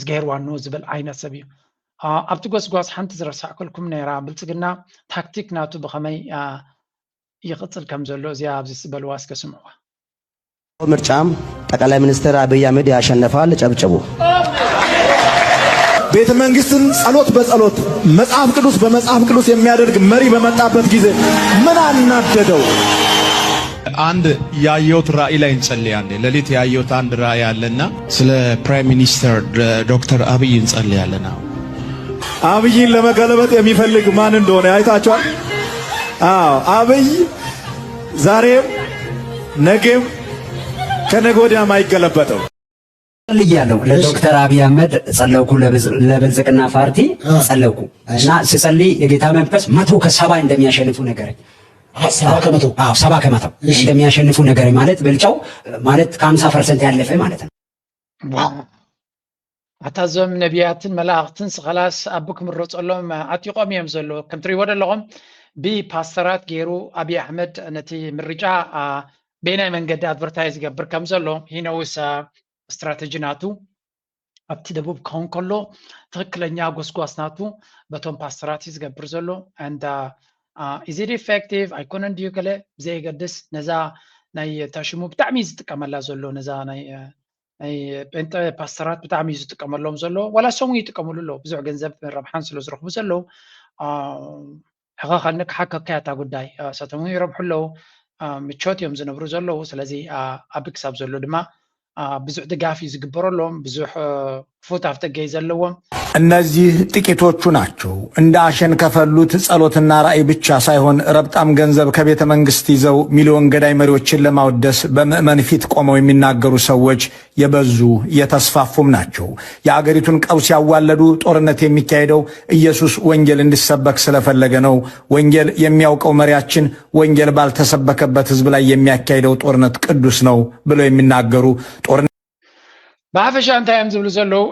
ዝገር ዋኖ ዝብል ዓይነት ሰብ እዩ ኣብቲ ጎስጓስ ሓንቲ ዝረሳዕኩልኩም ነይራ ብልጽግና ታክቲክ ናቱ ብኸመይ ይቕፅል ከም ዘሎ እዚያ ኣብዚ ዝበልዋ እስከ ስምዑዋ ምርጫም ጠቅላይ ሚኒስትር አብይ አህመድ ያሸነፋል ጨብጭቡ ቤተ መንግስትን ጸሎት በጸሎት መጽሐፍ ቅዱስ በመጽሐፍ ቅዱስ የሚያደርግ መሪ በመጣበት ጊዜ ምን አናደደው አንድ ያየሁት ራእይ ላይ እንጸልያለን ለሊት ያየሁት አንድ ራእይ አለና ስለ ፕራይም ሚኒስተር ዶክተር አብይ እንጸልያለን አብይን ለመገለበጥ የሚፈልግ ማን እንደሆነ አይታችኋል አብይ ዛሬም ነገም ከነገ ወዲያም አይገለበጠው ልያለው ለዶክተር አብይ አህመድ ጸለይኩ ለብልጽግና ፓርቲ ጸለይኩ እና ስጸልይ የጌታ መንፈስ 170 እንደሚያሸንፉ ነገረኝ 70 ከመቶ እንደሚያሸንፉ ነገረኝ ማለት ብልጫው ማለት ከ50% ያለፈ ማለት ነው ዋው አታዘም ነቢያትን መላእክትን ስኸላስ አቡክም ሮጸሎም አጥቆም እዮም ዘሎ ከምትሪ ወደለኹም ቢፓስተራት ገይሩ አብይ አህመድ ነቲ ምርጫ በናይ መንገዲ አድቨርታይዝ ገብር ከም ዘሎ ሂነውስ ስትራቴጂ ናቱ ኣብቲ ደቡብ ከውን ከሎ ትክክለኛ ጎስጓስ ናቱ በቶም ፓስተራት ዝገብር ዘሎ and is it effective ኣይኮነን ድዩ ገለ ዘይገድስ ነዛ ናይ ታሽሙ ብጣዕሚ ዝጥቀመላ ዘሎ ነዛ ናይ ጴንጤ ፓስተራት ብጣዕሚ ዝጥቀመሎም ዘሎ ወላ ሰሙ ይጥቀሙሉ ኣሎ ብዙሕ ገንዘብ ረብሓን ስለ ዝረኽቡ ዘሎ ሕኸኸኒ ክሓከካያታ ጉዳይ ሰተሙ ይረብሑ ኣለዉ ምቾት እዮም ዝነብሩ ዘለዉ ስለዚ ኣብ ክሳብ ዘሎ ድማ ብዙሕ ድጋፍ እዩ ዝግበረሎም ብዙሕ ክፉት ኣፍደገይ ዘለዎም እነዚህ ጥቂቶቹ ናቸው። እንደ አሸን ከፈሉት ጸሎትና ራእይ ብቻ ሳይሆን ረብጣም ገንዘብ ከቤተ መንግስት ይዘው ሚሊዮን ገዳይ መሪዎችን ለማወደስ በምዕመን ፊት ቆመው የሚናገሩ ሰዎች የበዙ የተስፋፉም ናቸው። የአገሪቱን ቀውስ ያዋለዱ ጦርነት የሚካሄደው ኢየሱስ ወንጌል እንዲሰበክ ስለፈለገ ነው። ወንጌል የሚያውቀው መሪያችን ወንጌል ባልተሰበከበት ህዝብ ላይ የሚያካሄደው ጦርነት ቅዱስ ነው ብለው የሚናገሩ ብሓፈሻ እንታይ እዮም ዝብሉ ዘለው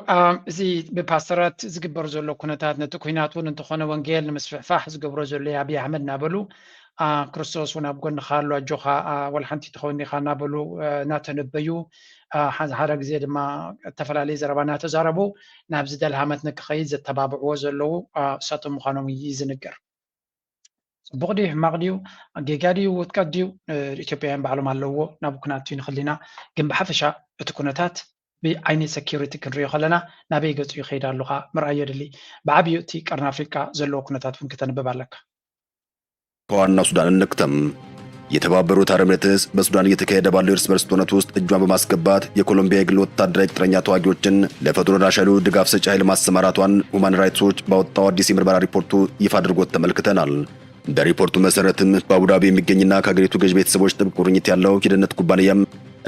እዚ ብፓስተራት ዝግበሩ ዘሎ ኩነታት ነቲ ኩናት እውን እንተኾነ ወንጌል ንምስፍሕፋሕ ዝገብሮ ዘሎ ኣብይ ኣሕመድ እናበሉ ክርስቶስ እውን ኣብ ጎንኻ ኣሎ ኣጆኻ ወልሓንቲ ትኸውኒኻ እናበሉ እናተነበዩ ሓደ ግዜ ድማ ዝተፈላለየ ዘረባ እናተዛረቡ ናብዚ ደልሃመት ንክኸይድ ዘተባብዕዎ ዘለው እሳቶም ምዃኖም እዩ ዝንገር። ጽቡቕ ድዩ ሕማቕ ድዩ ጌጋ ድዩ ውድቀት ድዩ ኢትዮጵያውያን ባዕሎም ኣለዎ ናብ ኩናት እዩ ንኽእል ኢና። ግን ብሓፈሻ እቲ ኩነታት ብዓይኒ ሴኪሪቲ ክንሪኦ ከለና ናበይ ገፁ ይኸይድ ኣለካ ምርኣይ የድሊ። ብዓብዩ እቲ ቀርኒ ኣፍሪቃ ዘለዎ ኩነታት እውን ክተንብብ ኣለካ። ከዋናው ሱዳን እንክተም። የተባበሩት አረብ ኤሚሬትስ በሱዳን እየተካሄደ ባለው እርስ በርስ ጦርነት ውስጥ እጇን በማስገባት የኮሎምቢያ የግል ወታደራዊ ቅጥረኛ ተዋጊዎችን ለፈጥኖ ደራሽ ኃይሉ ድጋፍ ሰጪ ኃይል ማሰማራቷን ሁማን ራይትስ ዎች ባወጣው አዲስ የምርመራ ሪፖርቱ ይፋ አድርጎት ተመልክተናል። በሪፖርቱ መሰረትም በአቡዳቢ የሚገኝና ከሀገሪቱ ገዥ ቤተሰቦች ጥብቅ ቁርኝት ያለው የደህንነት ኩባንያም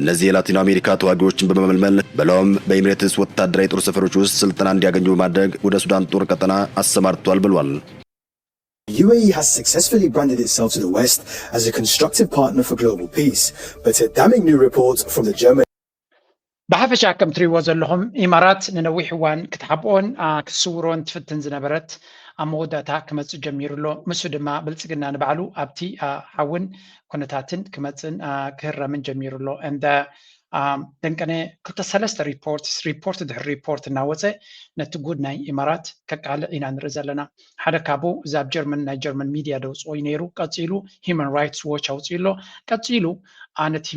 እነዚህ የላቲን አሜሪካ ተዋጊዎችን በመመልመል በላውም በኤሚሬትስ ወታደራዊ ጦር ሰፈሮች ውስጥ ስልጠና እንዲያገኙ በማድረግ ወደ ሱዳን ጦር ቀጠና አሰማርቷል ብሏል። UAE has successfully branded itself to the West as a constructive partner for global peace, but a damning new report from the German ብሓፈሻ ከም ትሪእዎ ዘለኹም ኢማራት ንነዊሕ እዋን ክትሓብኦን ክትስውሮን ትፍትን ዝነበረት ኣብ መወዳእታ ክመፅእ ጀሚሩሎ ምስ ድማ ብልፅግና ንባዕሉ ኣብቲ ሓውን ኩነታትን ክመፅን ክህረምን ጀሚሩሎ እንደ ደንቀነ 2-3 ሪፖርት ድሕሪ ሪፖርት እናወፀ ነቲ ጉድ ናይ ኢማራት ከቃልዕ ኢና ንርኢ ዘለና። ሓደ ካብኡ እዚ ኣብ ጀርመን ናይ ጀርመን ሚድያ ደውፅኦ ነይሩ። ቀፂሉ ሂማን ራይትስ ዎች ኣውፂሎ ቀፂሉ ነቲ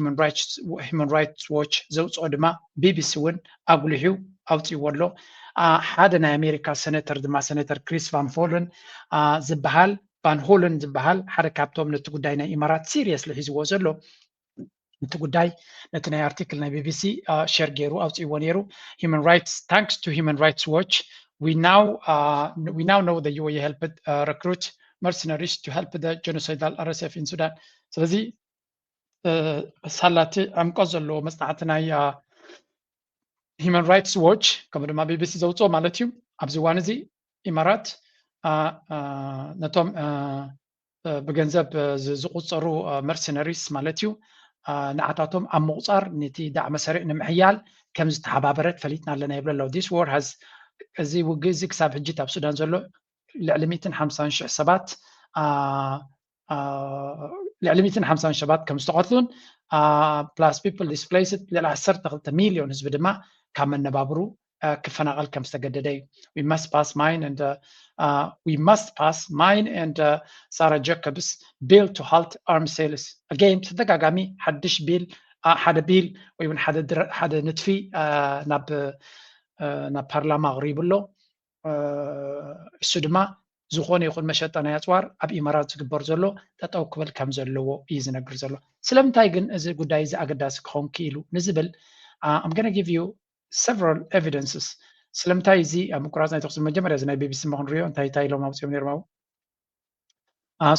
ሂማን ራይትስ ዎች ዘውፅኦ ድማ ቢቢሲ እውን ኣጉልሑ ኣውፂዎ ኣሎ። ሓደ ናይ ኣሜሪካ ሴኔተር ድማ ሴኔተር ክሪስ ቫን ሆለን ዝበሃል ሓደ ካብቶም ነቲ ጉዳይ ናይ ኢማራት ሲሪየስሊ ሒዝዎ ዘሎ እቲ ጉዳይ ነቲ ናይ አርቲክል ናይ ቢቢሲ ሼር ገይሩ ኣውፂዎ ነይሩ። human rights thanks to human rights watch we now know the UAE helped recruit mercenaries to help the genocidal RSF in Sudan. ስለዚ ሳላቲ ኣምቆ ዘለዎ መፅናዕቲ ናይ human rights watch ከምኡ ድማ ቢቢሲ ዘውፅኦ ማለት እዩ። ኣብዚ እዋን እዚ ኢማራት ነቶም ብገንዘብ ዝቁፀሩ መርሰነሪስ ማለት እዩ ንዓታቶም ኣብ ምቁፃር ነቲ ዳዕመ ሰሪዕ ንምሕያል ከም ዝተሓባበረት ፈሊጥና ኣለና ይብሎ ኣሎ። ዲስ ዎር ሃዝ እዚ ውግእ እዚ ክሳብ ሕጂ ኣብ ሱዳን ዘሎ ልዕሊ 150,000 ሰባት ልዕሊ 150,000 ሰባት ከም ዝተቐትሉን ፕላስ ፒፕል ዲስፕሌይስድ ልዕሊ 12 ሚሊዮን ህዝቢ ድማ ካብ መነባብሩ ክፈናቀል ከም ዝተገደደ እዩ። we must pass mine and Sarah Jacobs bill to halt arms sales again ተደጋጋሚ ሓድሽ ቢል ሓደ ቢል ወይ እውን ሓደ ንጥፊ ናብ ፓርላማ ኣቕሪቡሎ እሱ ድማ ዝኾነ ይኹን መሸጣ ናይ ኣፅዋር ኣብ ኢማራት ዝግበር ዘሎ ጠጠው ክብል ከም ዘለዎ እዩ ዝነግር ዘሎ። ስለምንታይ ግን እዚ ጉዳይ እዚ ኣገዳሲ ክኸውን ክኢሉ ንዝብል I'm going to give you several evidences. ስለምንታይ እዚ ኣብ ምቁራፅ ናይ ተኽሲ መጀመርያ እዚ ናይ ቢቢሲ መክንሪኦ እንታይ ኢሎም ኣውፅኦም ነይሮም ኣብኡ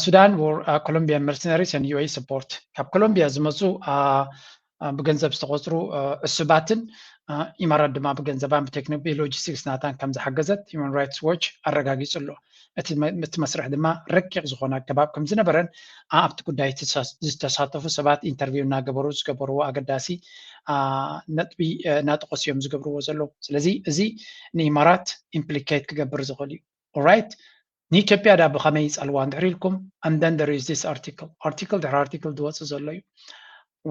Sudan were Colombian mercenaries and UAE support. ካብ ኮሎምቢያ ዝመፁ ብገንዘብ ዝተቆፅሩ እሱባትን ኢማራት ድማ ብገንዘባን ብቴክኒክ ብሎጂስቲክስ ናታን ከም ዝሓገዘት Human Rights Watch ኣረጋጊፁ ኣሎ። እቲ መስርሕ ድማ ረቂቕ ዝኾነ ኣገባብ ከም ዝነበረን ኣብቲ ጉዳይ ዝተሳተፉ ሰባት ኢንተርቪው እናገበሩ ዝገበርዎ ኣገዳሲ ነጥቢ እናጠቐሱ እዮም ዝገብርዎ ዘለዉ። ስለዚ እዚ ንኢማራት ኢምፕሊኬት ክገብር ዝኽእል እዩ። ኦራይት ንኢትዮጵያ ዳ ብኸመይ ይፀልዋ እንድሕር ኢልኩም and then there is this article ድሕሪ ኣርቲክል ዝወፅእ ዘሎ እዩ።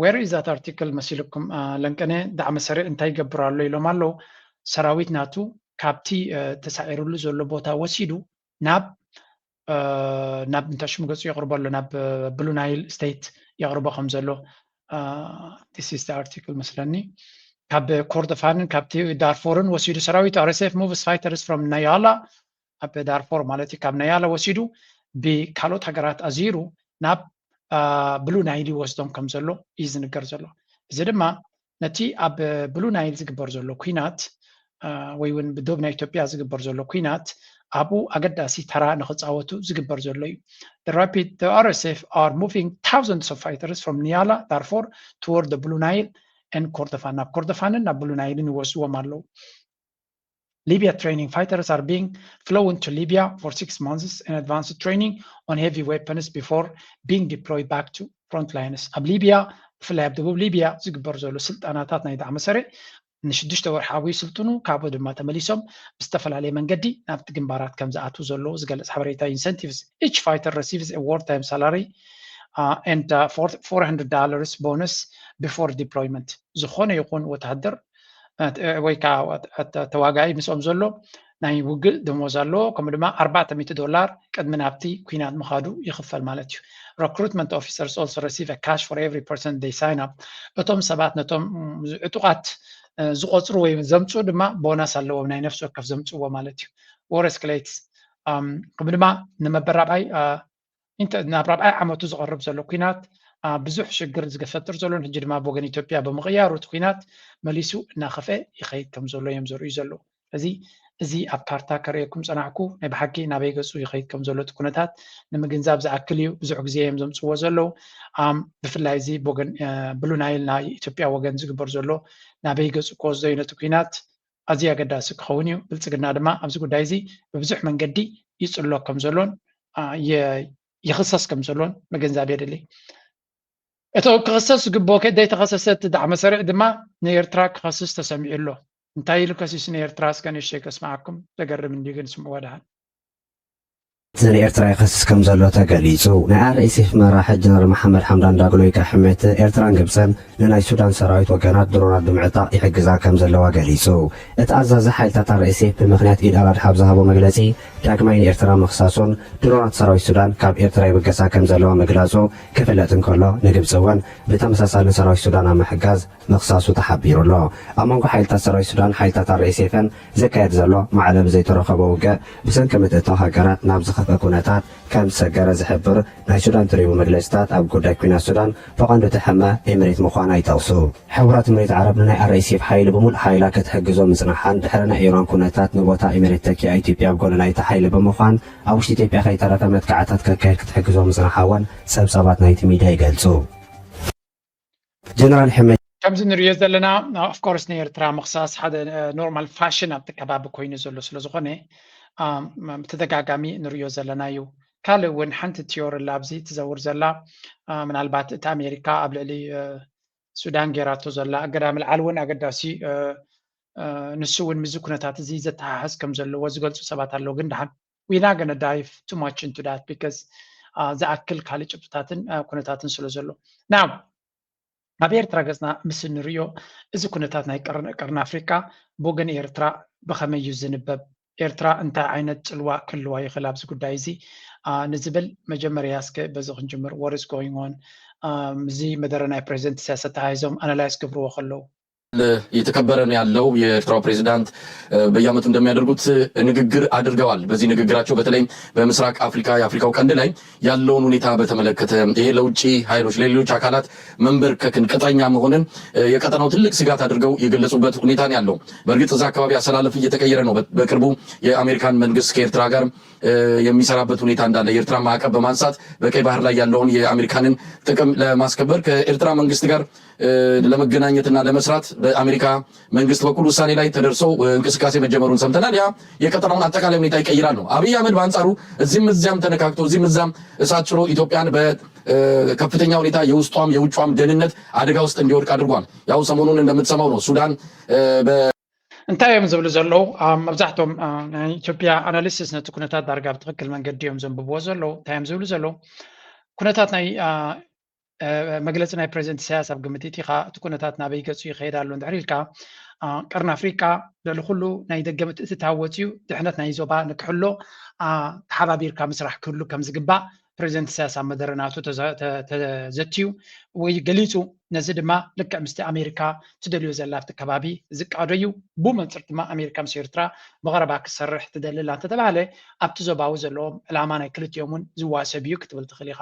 where is that article መሲልኩም ለንቀነ ዳዕመ ሰሪዕ እንታይ ይገብር ኣሎ ኢሎም ኣለዉ። ሰራዊት ናቱ ካብቲ ተሳዒሩሉ ዘሎ ቦታ ወሲዱ ናብ እንታሽሙ ገፁ የቕርቦ ኣሎ ናብ ብሉ ናይል ስቴት የቕርቦ ከም ዘሎ this is the article መስለኒ ካብ ኮርዶፋንን ካብቲ ዳርፎርን ወሲዱ ሰራዊት RSF moves fighters from ናያላ ኣብ ዳርፎር ማለት ካብ ናያላ ወሲዱ ብካልኦት ሃገራት ኣዚሩ ናብ ብሉ ናይል ይወስዶም ከም ዘሎ እዩ ዝንገር ዘሎ። እዚ ድማ ነቲ ኣብ ብሉ ናይል ዝግበር ዘሎ ኩናት ወይውን ብደቡብ ኢትዮጵያ ዝግበር ዘሎ ኩናት አቡ አገዳሲ ተራ ንኽፃወቱ ዝግበር ዘሎ እዩ the RSF are moving thousands of fighters from Niala Darfur toward the Blue Nile and Kordofan ናብ ኮርዶፋንን ናብ ብሉ ናይልን ይወስዎም ኣለው Libya training fighters are being flown to Libya for 6 months in advanced training on heavy weapons before being deployed back to front lines. ኣብ ሊብያ ብፍላይ ኣብ ደቡብ ሊብያ ዝግበር ዘሎ ስልጣናታት ናይ ዳዕመ ሰሪዕ ንሽዱሽተ ወርሓዊ ስልጡኑ ካብኡ ድማ ተመሊሶም ብዝተፈላለየ መንገዲ ናብቲ ግንባራት ከም ዝኣትዉ ዘለዎ ዝገልጽ ሓበሬታ incentives. Each fighter receives a wartime salary and $400 bonus before deployment. ዝኾነ ይኹን ወታደር ወይ ከዓ ተዋጋኢ ምስኦም ዘሎ ናይ ውግእ ደሞዝ ኣለዎ ከምኡ ድማ $400 ቅድሚ ናብቲ ኩናት ምኻዱ ይኽፈል ማለት እዩ Recruitment officers also receive a cash for every person they sign up. እቶም ሰባት ነቶም ዕጡቃት ዝቆፅሩ ወይ ዘምፁ ድማ ቦነስ ኣለዎም ናይ ነፍሲ ወከፍ ዘምፅዎ ማለት እዩ War escalates. ከምኡ ድማ ንመበራብዓይ ናብ ራብዓይ ዓመቱ ዝቐርብ ዘሎ ኩናት ብዙሕ ሽግር ዝገፈጥር ዘሎ ሕጂ ድማ ብወገን ኢትዮጵያ ብምቕያሩ እቲ ኩናት መሊሱ እናኸፈ ይኸይድ ከም ዘሎ እዮም ዘርእዩ ዘለዉ እዚ ኣብ ካርታ ከርእየኩም ፀናዕኩ ናይ ብሓቂ ናበይ ገፁ ይኸይድ ከም ዘሎ እቲ ኩነታት ንምግንዛብ ዝኣክል እዩ ብዙሕ ግዜ እዮም ዘምፅዎ ዘለዉ ብፍላይ እዚ ብወገን ብሉ ናይል ናይ ኢትዮጵያ ወገን ዝግበር ዘሎ ናበይ ገፁ ክወስዶ እዩ ነቲ ኩናት ኣዝዩ ኣገዳሲ ክኸውን እዩ ብልፅግና ድማ ኣብዚ ጉዳይ እዚ ብብዙሕ መንገዲ ይፅሎ ከም ዘሎን ይኽሰስ ከም ዘሎን ምግንዛብ የድሊ እቶ ክኽሰስ ዝግብኦ ከደይ ተኸሰሰት ዳዕመ ሰሪዕ ድማ ንኤርትራ ክኸስስ ተሰሚዑ ኣሎ እንታይ ኢሉ ከሲስ ንኤርትራ እስከ ንእሽተይ ከስማዓኩም ዘገርም እንዲሁ ግን ስምዕዎ ድሓን ኤርትራ ይኸስስ ከም ዘሎ ተገሊጹ ናይ RSF መራሒ ጀነራል መሐመድ ሓምዳን ዳግሎ ይካሕመት ኤርትራን ግብፅን ንናይ ሱዳን ሰራዊት ወገናት ድሮናት ብምዕጣቕ ይሕግዛ ከም ዘለዋ ገሊጹ እቲ ኣዛዚ ሓይልታት RSF ብምኽንያት ኢድ ኣል ኣድሓ ብዝሃቦ መግለፂ ዳግማይ ንኤርትራ ምኽሳሱን ድሮናት ሰራዊት ሱዳን ካብ ኤርትራ ይብገሳ ከም ዘለዋ ምግላጹ ክፍለጥ እንከሎ ንግብፂ እውን ብተመሳሳሊ ሰራዊት ሱዳን ኣብ ምሕጋዝ ምኽሳሱ ተሓቢሩ ኣሎ ኣብ መንጎ ሓይልታት ሰራዊት ሱዳን ሓይልታት RSFን ዝካየድ ዘሎ ማዕለብ ዘይተረኸቦ ውግእ ብሰንኪ ምትእታው ሃገራት ናብ ኩነታት ከም ሰገረ ዝሕብር ናይ ሱዳን ትሪቡ መግለጽታት ኣብ ጉዳይ ኩናት ሱዳን ብቐንዱ ትሕመ ኤምሬት ምዃና ይጠቕሱ ሕቡራት ኤምሬት ዓረብ ንናይ RSF ሓይሊ ብምሉእ ሓይላ ክትሕግዞ ምጽናሓን ድሕሪ ናይ ኢራን ኩነታት ንቦታ ኤምሬት ተኪኣ ኢትዮጵያ ኣብ ጎኒ ናይቲ ሓይሊ ብምዃን ኣብ ውሽጢ ኢትዮጵያ ከይተረፈ መጥቃዕታት ከካይድ ክትሕግዞ ምጽናሓ እውን ሰብሳባት ናይቲ ሚድያ ይገልጹ ጀነራል ሕመድ ከምዚ ንሪኦ ዘለና ኦፍኮርስ ንኤርትራ ምኽሳስ ሓደ ኖርማል ፋሽን ኣብቲ ከባቢ ኮይኑ ዘሎ ስለ ዝኾነ ተደጋጋሚ ንሪኦ ዘለና እዩ ካልእ እውን ሓንቲ ቲዮሪ ኣብዚ ትዘውር ዘላ ምናልባት እቲ ኣሜሪካ ኣብ ልዕሊ ሱዳን ጌራቶ ዘላ ኣገዳሚ ልዓል እውን ኣገዳሲ ንሱ እውን ምዚ ኩነታት እዚ ዘተሓሓዝ ከም ዘለዎ ዝገልፁ ሰባት ኣለዉ ግን ድሓን ዊና ገነ ዳይቭ ቱ ማች ኢንቱ ዳት ቢካዝ ዝኣክል ካልእ ጭብጥታትን ኩነታትን ስለ ዘሎ ናው ኣብ ኤርትራ ገፅና ምስ ንሪኦ እዚ ኩነታት ናይ ቀርኒ ኣፍሪካ ብወገን ኤርትራ ብኸመይ እዩ ዝንበብ ኤርትራ እንታይ ዓይነት ፅልዋ ክልዋ ይኽእል ኣብዚ ጉዳይ እዚ ንዝብል መጀመርያ እስከ በዚ ክንጅምር what is going on እዚ መደረ ናይ ፕሬዚደንት ሲያሰት ተሓይዞም ኣናላይዝ ክብርዎ ከለዉ የተከበረ ነው ያለው የኤርትራው ፕሬዝዳንት በየዓመቱ እንደሚያደርጉት ንግግር አድርገዋል። በዚህ ንግግራቸው በተለይም በምስራቅ አፍሪካ የአፍሪካው ቀንድ ላይ ያለውን ሁኔታ በተመለከተ ይሄ ለውጭ ኃይሎች ለሌሎች አካላት መንበርከክን ቅጥረኛ መሆንን የቀጠናው ትልቅ ስጋት አድርገው የገለጹበት ሁኔታ ነው ያለው። በእርግጥ እዛ አካባቢ አሰላለፍ እየተቀየረ ነው። በቅርቡ የአሜሪካን መንግስት ከኤርትራ ጋር የሚሰራበት ሁኔታ እንዳለ የኤርትራ ማዕቀብ በማንሳት በቀይ ባህር ላይ ያለውን የአሜሪካንን ጥቅም ለማስከበር ከኤርትራ መንግስት ጋር ለመገናኘትና ለመስራት በአሜሪካ መንግስት በኩል ውሳኔ ላይ ተደርሶ እንቅስቃሴ መጀመሩን ሰምተናል። ያ የቀጠናውን አጠቃላይ ሁኔታ ይቀይራል ነው። አብይ አህመድ በአንጻሩ እዚህም እዚያም ተነካክቶ እዚህም እዛም እሳት ጭሮ ኢትዮጵያን በከፍተኛ ሁኔታ የውስጧም የውጯም ደህንነት አደጋ ውስጥ እንዲወድቅ አድርጓል። ያው ሰሞኑን እንደምትሰማው ነው ሱዳን እንታይ እዮም ዝብሉ ዘለዉ መብዛሕትኦም ናይ ኢትዮጵያ ኣናሊሲስ ነቲ ኩነታት ዳርጋ ብትክክል መንገዲ እዮም ዘንብብዎ ዘለዉ እንታይ እዮም ዝብሉ ዘለዉ ኩነታት ናይ መግለፂ ናይ ፕሬዚደንት ኢሳያስ ኣብ ግምት ኢኻ እቲ ኩነታት ናበይ ገፁ ይኸይድ ኣሎ እንድሕር ኢልካ ቀርኒ ኣፍሪካ ልዕሊ ኩሉ ናይ ደገ ምትእትታወት እዩ ድሕነት ናይ ዞባ ንክሕሎ ተሓባቢርካ ምስራሕ ክህሉ ከም ዝግባእ ፕሬዚደንት ኢሳያስ ኣብ መደረ ናቱ ተዘትዩ ወይ ገሊፁ ነዚ ድማ ልክዕ ምስቲ ኣሜሪካ ትደልዮ ዘላ ኣብቲ ከባቢ ዝቃዶ እዩ ብመንፅር ድማ ኣሜሪካ ምስ ኤርትራ ብቐረባ ክሰርሕ ትደልላ እንተተባሃለ ኣብቲ ዞባዊ ዘለዎም ዕላማ ናይ ክልቲኦም እውን ዝዋሰብ እዩ ክትብል ትኽእል ኢኻ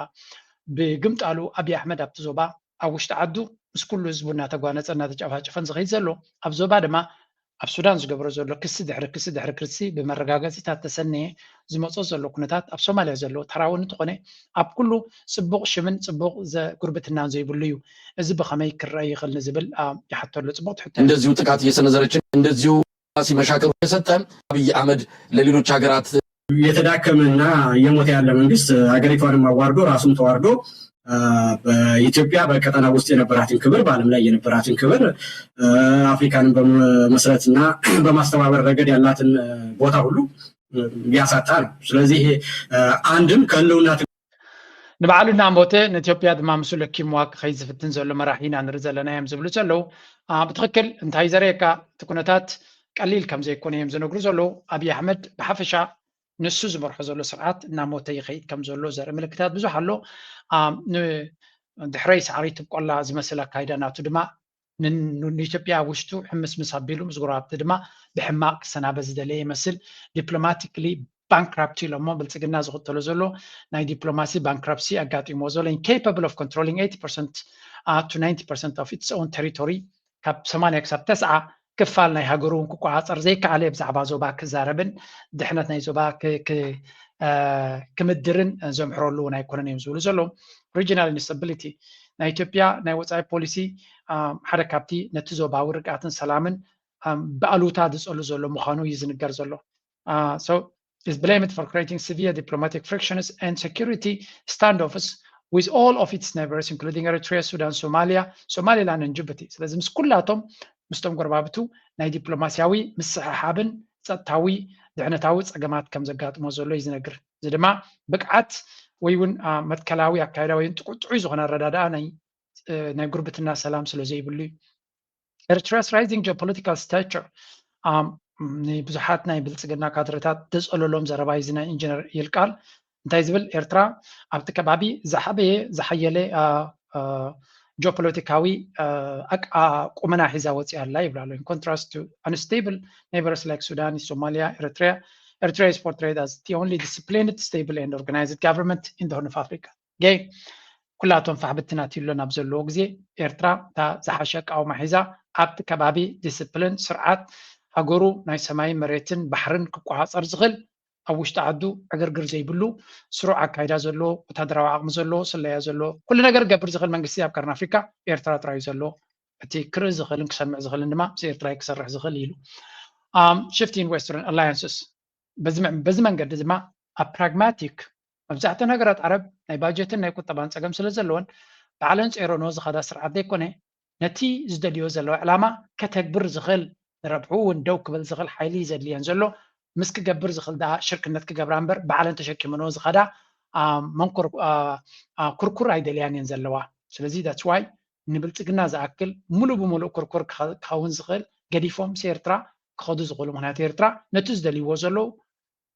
ብግምጣሉ ኣብይ ኣሕመድ ኣብቲ ዞባ ኣብ ውሽጢ ዓዱ ምስ ኩሉ ህዝቡ እናተጓነፀ እናተጨፋጨፈን ዝኸይድ ዘሎ ኣብ ዞባ ድማ ኣብ ሱዳን ዝገብሮ ዘሎ ክሲ ድሕሪ ክሲ ብመረጋገፂታት ተሰነየ ዝመፆ ዘሎ ኩነታት ኣብ ሶማልያ ዘሎ ተራውን እንትኾነ ኣብ ኩሉ ፅቡቕ ሽምን ፅቡቕ ጉርብትናን ዘይብሉ እዩ እዚ ብኸመይ ክረአ ይኽእል ንዝብል ይሓተሉ ፅቡቅ ትሕተ እንደዚሁ ጥቃት እየሰነዘረችን እንደዚሁ ሲመሻቀሩ የሰጠ አብይ አህመድ ለሌሎች ሀገራት የተዳከመና እየሞተ ያለ መንግስት ሀገሪቷንም አዋርዶ ራሱም ተዋርዶ በኢትዮጵያ በቀጠና ውስጥ የነበራትን ክብር በዓለም ላይ የነበራትን ክብር አፍሪካንን በመስረትና በማስተባበር ረገድ ያላትን ቦታ ሁሉ ያሳጣ ነው። ስለዚህ አንድም ከህልውና ንባዕሉና ሞተ ንኢትዮጵያ ድማ ምስኡ ለኪምዋ ከይዝፍትን ዘሎ መራሒና ንርኢ ዘለና እዮም ዝብሉ ዘለው ብትክክል እንታይ ዘርእየካ እቲ ኩነታት ቀሊል ከም ዘይኮነ እዮም ዝነግሩ ዘለው አብይ አሕመድ ብሓፈሻ ንሱ ዝመርሖ ዘሎ ስርዓት እናሞተ ይኸይድ ከም ዘሎ ዘርኢ ምልክታት ብዙሕ ኣሎ ድሕረይ ሳዕሪ ትብቆላ ዝመስል ኣካይዳ ናቱ ድማ ንኢትዮጵያ ውሽጡ ሕምስ ምስ ኣቢሉ ምስ ጉራብቲ ድማ ብሕማቅ ክሰናበ ዝደለየ ይመስል ዲፕሎማቲክሊ ባንክራፕቲ ኢሎሞ ብልፅግና ዝኽተሎ ዘሎ ናይ ዲፕሎማሲ ባንክራፕሲ ኣጋጢሞ ዘሎ ኢንኬፓብል ኦፍ ኮንትሮሊንግ 80% to 90% of its own territory ካብ 8 ክሳብ 9 ክፋል ናይ ሃገሩ ክቆፃፀር ዘይከኣለ ብዛዕባ ዞባ ክዛረብን ድሕነት ናይ ዞባ ክምድርን ዘምሕረሉ ናይ ኮነን እዮም ዝብሉ ዘሎ ሪጂናል ኢንስታቢሊቲ ናይ ኢትዮጵያ ናይ ወፃኢ ፖሊሲ ሓደ ካብቲ ነቲ ዞባዊ ርግኣትን ሰላምን ብኣሉታ ዝፀሉ ዘሎ ምዃኑ እዩ ዝንገር ዘሎ so is blamed for creating severe diplomatic frictions and security standoffs with all of its neighbors including Eritrea, Sudan, Somalia, Somaliland and Djibouti ስለዚህ ምስ ኩላቶም ምስቶም ጎረባብቱ ናይ ዲፕሎማሲያዊ ምስሕሓብን ፀጥታዊ ድሕነታዊ ፀገማት ከም ዘጋጥሞ ዘሎ እዩ ዝነግር እዚ ድማ ብቅዓት ወይ እውን መትከላዊ ኣካይዳ ወይ ጥቁጥዑ ዝኾነ ረዳዳ ናይ ጉርብትና ሰላም ስለ ዘይብሉ Eritrea's rising geopolitical stature ብዙሓት ናይ ብልፅግና ካድረታት ተፀለሎም ዘረባ እዩ ናይ ኢንጂነር ይልቃል እንታይ ዝብል ኤርትራ ኣብቲ ከባቢ ዝሓበየ ዝሓየለ ጂኦፖለቲካዊ ቁመና ሒዛ ወፂኣ ኣላ ይብላ ኣሎ in contrast to unstable neighbors like Sudan, Somalia, Eritrea is portrayed as the only disciplined, stable and organized government in the Horn of Africa. Gay ኩላቶም ፋሕብትናት ይሎን ኣብ ዘለዎ ግዜ ኤርትራ እታ ዝሓሸ ቃውማ ሒዛ ኣብቲ ከባቢ ዲስፕሊን ስርዓት ሃገሩ ናይ ሰማይ መሬትን ባሕርን ክቆፃፀር ዝኽእል ኣብ ውሽጢ ዓዱ ዕግርግር ዘይብሉ ስሩዕ ኣካይዳ ዘለዎ ወታደራዊ ዓቕሚ ዘለዎ ስለያ ዘለዎ ኩሉ ነገር ገብር ዝኽእል መንግስቲ ኣብ ቀርኒ ኣፍሪካ ኤርትራ ጥራዩ ዘሎ እቲ ክርኢ ዝኽእልን ክሰምዕ ዝኽእልን ድማ ኤርትራ ክሰርሕ ዝኽእል ኢሉ shifting western alliances በዚ መንገዲ ድማ ኣብ ፕራግማቲክ መብዛሕትአን ሃገራት ዓረብ ናይ ባጀትን ናይ ቁጠባን ፀገም ስለ ዘለዎን ባዕለን ፀይሮኖ ዝኸዳ ስርዓት ዘይኮነ ነቲ ዝደልዮ ዘለዎ ዕላማ ከተግብር ዝኽእል ረብሑ እውን ደው ክብል ዝኽእል ሓይሊ ዘድልየን ዘሎ ምስ ክገብር ዝኽእል ዳ ሽርክነት ክገብራ እምበር ባዕለን ተሸኪመኖ ዝኸዳ መንኮር ኩርኩር ኣይደልያን እየን ዘለዋ ስለዚ that's why ንብልፅግና ዝኣክል ሙሉእ ብሙሉእ ኩርኩር ክኸውን ዝኽእል ገዲፎም ኤርትራ ክኸዱ ዝኽእሉ ምክንያቱ ኤርትራ ነቲ ዝደልይዎ ዘለዉ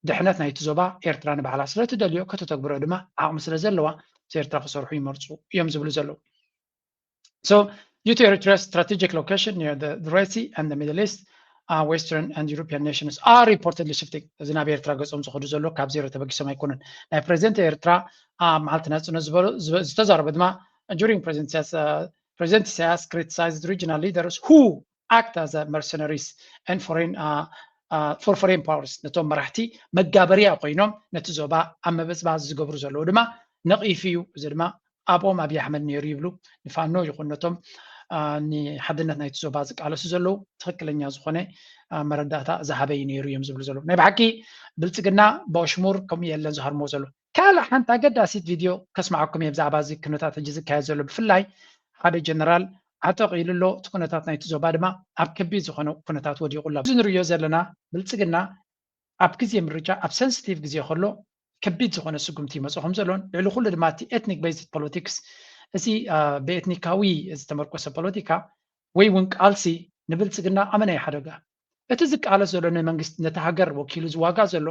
ድሕነት ናይቲ ዞባ ኤርትራ ንባዕላ ስለትደልዮ ከተተግብሮ ድማ ዓቕሚ ስለ ዘለዋ ኤርትራ ክሰርሑ ይመርፁ እዮም ዝብሉ ዘለዉ so due to Eritrea's strategic location near the Red Sea and the Middle East, Western and European nations are reportedly shifting. As in Eritrea goes on to the local zero to some icon. Now, President Eritrea, during President Isaias criticized regional leaders who act as mercenaries and for foreign powers. Natom Marahti, Magabaria Koinom, Natuzoba, Amabas Gobruzalo, Dema, Nakifiu, Zerma, Abo Abiy Ahmed Niriblu, Nifano Yokonotom. ንሓድነት ናይቲ ዞባ ዝቃለሱ ዘለዉ ትክክለኛ ዝኾነ መረዳእታ ዝሃበይ ነይሩ እዮም ዝብሉ ዘለዉ ናይ ብሓቂ ብልፅግና ብኣሽሙር ከምኡ የለን ዝሃርሞ ዘሎ ካልእ ሓንቲ ኣገዳሲት ቪድዮ ከስማዓኩም እየ ብዛዕባ እዚ ኩነታት ሕጂ ዝካየድ ዘሎ ብፍላይ ሓደ ጀነራል ዓጠቕ ኢሉሎ እቲ ኩነታት ናይቲ ዞባ ድማ ኣብ ከቢድ ዝኾነ ኩነታት ወዲቑላ እዚ ንሪኦ ዘለና ብልፅግና ኣብ ግዜ ምርጫ ኣብ ሰንስቲቭ ግዜ ከሎ ከቢድ ዝኾነ ስጉምቲ ይመፅእ ከም ዘሎን ልዕሊ ኩሉ ድማ እቲ ኤትኒክ ቤዝድ ፖለቲክስ እዚ በኤትኒካዊ ዝተመርኮሰ ፖለቲካ ወይ እውን ቃልሲ ንብልፅግና ኣመና ሓደጋ እቲ ዝቃለስ ዘሎ ንመንግስቲ ነቲ ሃገር ወኪሉ ዝዋጋ ዘሎ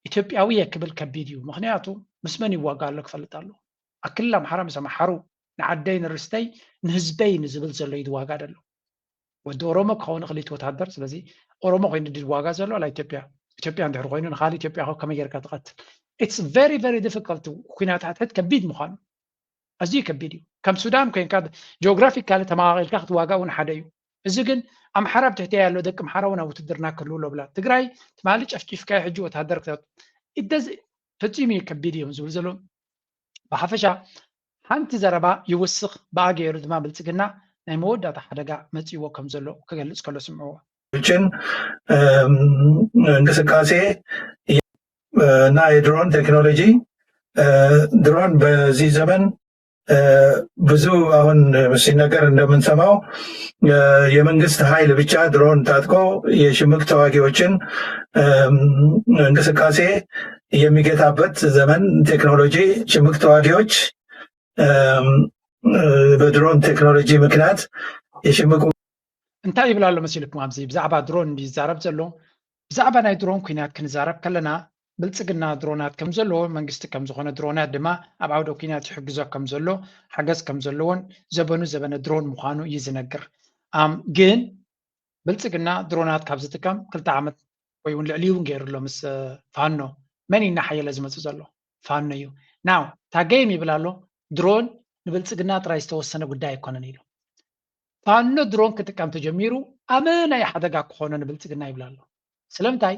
ኢትዮጵያዊ የክብል ከቢድ እዩ ምክንያቱ ምስ መን ይዋጋ ኣሎ ክፈልጥ ኣሎ ኣክልል ኣምሓራ ምስ ኣምሓሩ ንዓደይ ንርስተይ ንህዝበይ ንዝብል ዘሎ እዩ ዝዋጋ ደሎ ወዲ ኦሮሞ ክኸውን ክሊት ወታደር ስለዚ ኦሮሞ ኮይኑ ዝዋጋ ዘሎ ላ ኢትዮጵያ እንድሕር ኮይኑ ንካሊእ ኢትዮጵያ ከመይ ጌርካ ትቐትል ኢትስ ቨሪ ቨሪ ዲፊካልት ኩናታት ከቢድ ምዃኑ أزيك كبيري كم سودان كين كاد جغرافيكالي تماغيل كاخت واقع ونحديو እዚ ግን ኣምሓራ ብትሕቲ ያለው ደቂ ኣምሓራ እውን ኣብ ውትድርና ክህልውሎ ብላ ትግራይ ትማሊ ጨፍጭፍካ ሕጂ ወታደር ኢደዝ ፈፂሙ ከቢድ እዮም ዝብል ዘሎ ብሓፈሻ ሓንቲ ዘረባ ይውስኽ ብኣገይሩ ድማ ብልፅግና ናይ መወዳእታ ሓደጋ መፂዎ ከም ዘሎ ክገልጽ ከሎ ስምዕዎ እንቅስቃሴ እና የድሮን ቴክኖሎጂ ድሮን በዚህ ዘመን ብዙ አሁን ሲነገር እንደምንሰማው የመንግስት ኃይል ብቻ ድሮን ታጥቆ የሽምቅ ተዋጊዎችን እንቅስቃሴ የሚገታበት ዘመን ቴክኖሎጂ ሽምቅ ተዋጊዎች በድሮን ቴክኖሎጂ ምክንያት የሽምቅ እንታይ ይብላ ኣሎ መሲልኩም ኣብዚ ብዛዕባ ድሮን ይዛረብ ዘሎ ብዛዕባ ናይ ድሮን ኩናት ክንዛረብ ከለና ብልፅግና ድሮናት ከም ዘለዎ መንግስቲ ከም ዝኾነ ድሮናት ድማ ኣብ ዓውደ ኩናት ይሕግዞ ከም ዘሎ ሓገዝ ከም ዘለዎን ዘበኑ ዘበነ ድሮን ምዃኑ እዩ ዝነግር ግን ብልፅግና ድሮናት ካብ ዝጥቀም 2 ዓመት ወይ እውን ልዕሊ እውን ገይሩሎ ምስ ፋኖ መን እናሓየለ ዝመፅእ ዘሎ ፋኖ እዩ ናው ታገይም ይብላ ኣሎ ድሮን ንብልፅግና ጥራይ ዝተወሰነ ጉዳይ ኣይኮነን ኢሉ ፋኖ ድሮን ክጥቀም ተጀሚሩ ኣመናይ ሓደጋ ክኾነ ንብልፅግና ይብላ ኣሎ ስለምንታይ